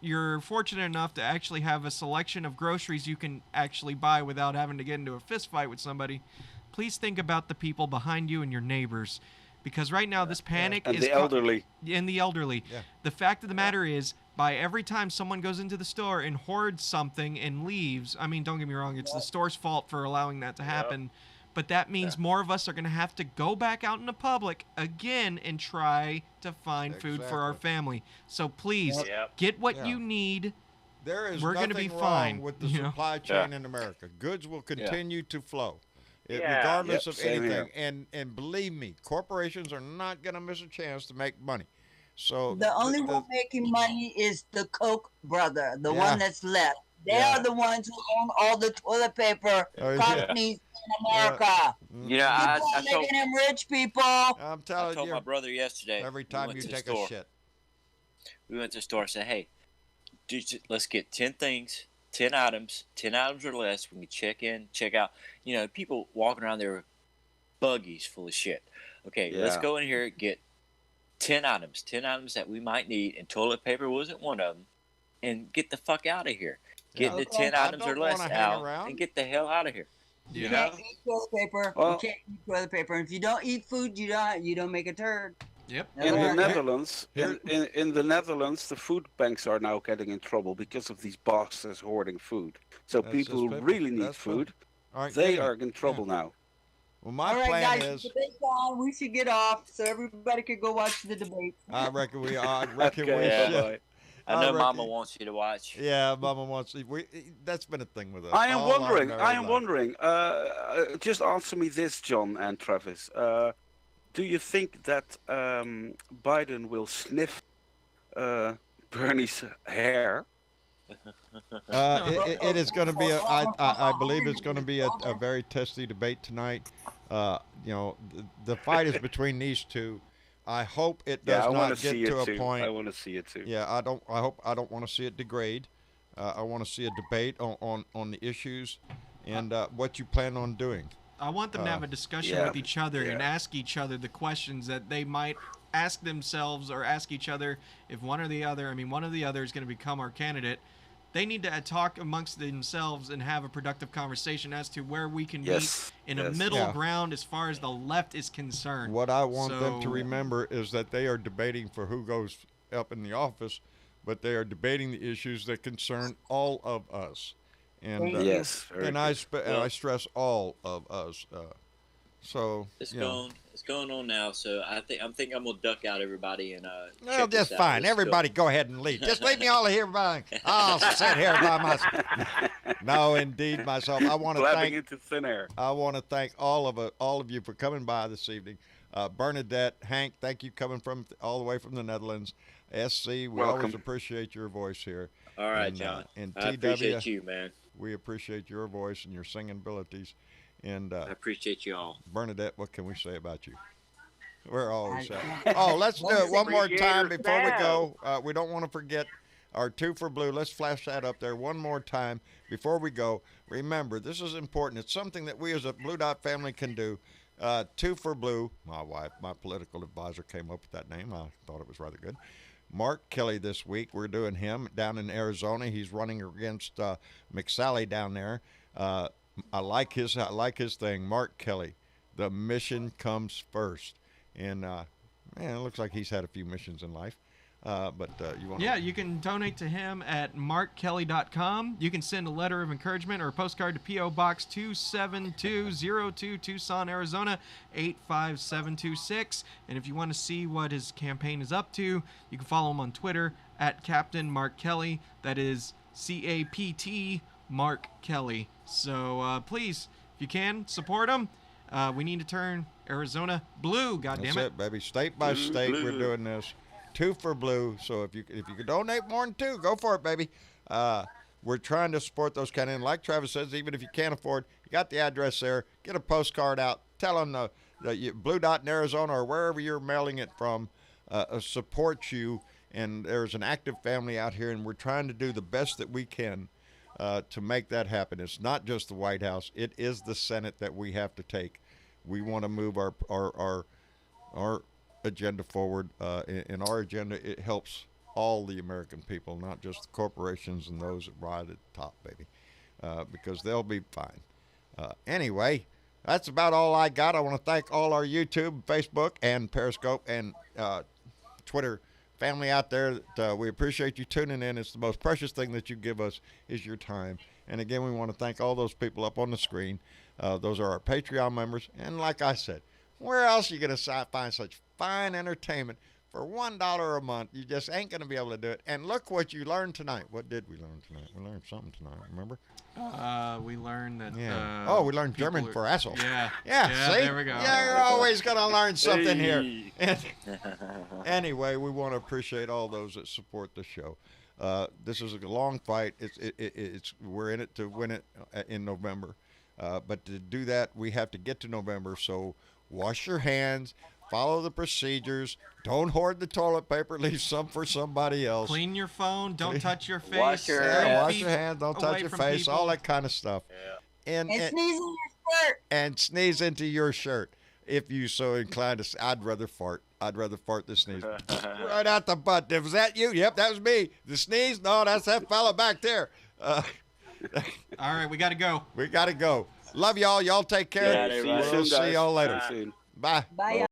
you're fortunate enough to actually have a selection of groceries you can actually buy without having to get into a fist fight with somebody, please think about the people behind you and your neighbors. Because right now this panic and is the elderly. and the elderly. Yeah. The fact of the matter is, by every time someone goes into the store and hoards something and leaves, I mean, don't get me wrong, it's the store's fault for allowing that to happen. But that means more of us are going to have to go back out in the public again and try to find food for our Exactly. family. So please, Yep. get what Yeah. you need. There is we're going to nothing be wrong fine with the you know? supply chain in America. Goods will continue to flow, Yeah. regardless Yep, of same anything. here. And believe me, corporations are not going to miss a chance to make money. So The only one making money is the Koch brother, the Yeah. one that's left. They Yeah. are the ones who own all the toilet paper Oh, yeah. companies in America. You know, I Keep on told making them rich, people. I'm I telling told you, my brother yesterday. every we time went you to the take a store. shit. We went to the store and said, "Hey, let's get 10 things, 10 items or less. We can check in, check out. You know, people walking around there with buggies full of shit. Okay, let's Yeah. go in here and get 10 items that we might need, and toilet paper wasn't one of them, and get the fuck out of here. Get Yeah. the 10 I items or don't less wanna hang out around. and get the hell out of here. You You can't know? eat toilet paper. Well- you can't eat toilet paper. And if you don't eat food, you don't make a turd. Yep. Never In the mind. Netherlands, Here- in the Netherlands, the food banks are now getting in trouble because of these bastards hoarding food. So That's people just who people. really need That's food, Aren't they getting are it. in trouble now. Well, my All right, plan guys, is, the debate's on. We should get off so everybody could go watch the debate. I reckon we Okay, should. bye-bye. I know reckon- Mama wants you to watch. Yeah, Mama wants. That's been a thing with us. I am all our wondering. married I am life. wondering. Just answer me this, John and Travis. Do you think that Biden will sniff Bernie's hair? It is going to be. I believe it's going to be a very testy debate tonight. The fight is between these two. I hope it does I want not to get see to it a too. point. I want to see it too. Yeah, I don't. I don't want to see it degrade. I want to see a debate on the issues and what you plan on doing. I want them to have a discussion with each other and ask each other the questions that they might ask themselves or ask each other if one or the other. I mean, one or the other is going to become our candidate. They need to talk amongst themselves and have a productive conversation as to where we can meet in a middle ground as far as the left is concerned. What I want them to remember is that they are debating for who goes up in the office, but they are debating the issues that concern all of us. And I stress all of us. It's going on now. So I think I'm gonna duck out everybody and Well, check this just out. fine. Let's Everybody, go ahead and leave. Just leave me all here by. I'll sit here by myself. No, indeed, myself. I want to thank into thin air. I want to thank all of you for coming by this evening. Bernadette, Hank, thank you coming from all the way from the Netherlands. SC, we always appreciate your voice here. All right, and, John. And I TW, appreciate you, man. We appreciate your voice and your singing abilities. And I appreciate you all. Bernadette, what can we say about you? We're always let's do it one more time before we go. We don't want to forget our 2 for Blue. Let's flash that up there one more time before we go. Remember, this is important. It's something that we as a Blue Dot family can do. 2 for Blue. My wife, my political advisor, came up with that name. I thought it was rather good. Mark Kelly this week. We're doing him down in Arizona. He's running against McSally down there. I like his thing. Mark Kelly. The mission comes first. And man, it looks like he's had a few missions in life. But you want? Yeah, you can donate to him at markkelly.com. You can send a letter of encouragement or a postcard to P.O. Box 27202, Tucson, Arizona 85726. And if you want to see what his campaign is up to, you can follow him on Twitter at Captain Mark Kelly. That is CAPT Mark Kelly. So please, if you can, support him. We need to turn Arizona blue. God damn it! That's it, baby. State by state, we're doing this. 2 for Blue. So if you can donate more than 2, go for it, baby. We're trying to support those kind of, and like Travis says, even if you can't afford, you got the address there. Get a postcard out. Tell them the Blue Dot in Arizona or wherever you're mailing it from supports you. And there's an active family out here, and we're trying to do the best that we can to make that happen. It's not just the White House. It is the Senate that we have to take. We want to move our agenda forward. In our agenda, it helps all the American people, not just the corporations and those that ride at the top, baby, because they'll be fine. Anyway, that's about all I got. I want to thank all our YouTube, Facebook, and Periscope and Twitter family out there. That, we appreciate you tuning in. It's the most precious thing that you give us is your time. And again, we want to thank all those people up on the screen. Those are our Patreon members. And like I said, where else are you going to find such fine entertainment For $1 a month, you just ain't going to be able to do it. And look what you learned tonight. What did we learn tonight? We learned something tonight, remember? We learned that. We learned German for asshole. Yeah. Yeah, see? There we go. Yeah, you're always going to learn something here. Anyway, we want to appreciate all those that support the show. This is a long fight. We're in it to win it in November. But to do that, we have to get to November. So wash your hands, follow the procedures, don't hoard the toilet paper, leave some for somebody else. Clean your phone, don't touch your face. Wash your hands, don't touch your face, people. all that kind of stuff. Yeah. And sneeze in your shirt. And sneeze into your shirt. If you so inclined to, I'd rather fart. I'd rather fart than sneeze. Right out the butt. Was that you? Yep, that was me. The sneeze? No, that's that fella back there. All right, we got to go. We got to go. Love y'all. Y'all take care. Yeah, We'll see y'all later. Soon. Bye. Bye.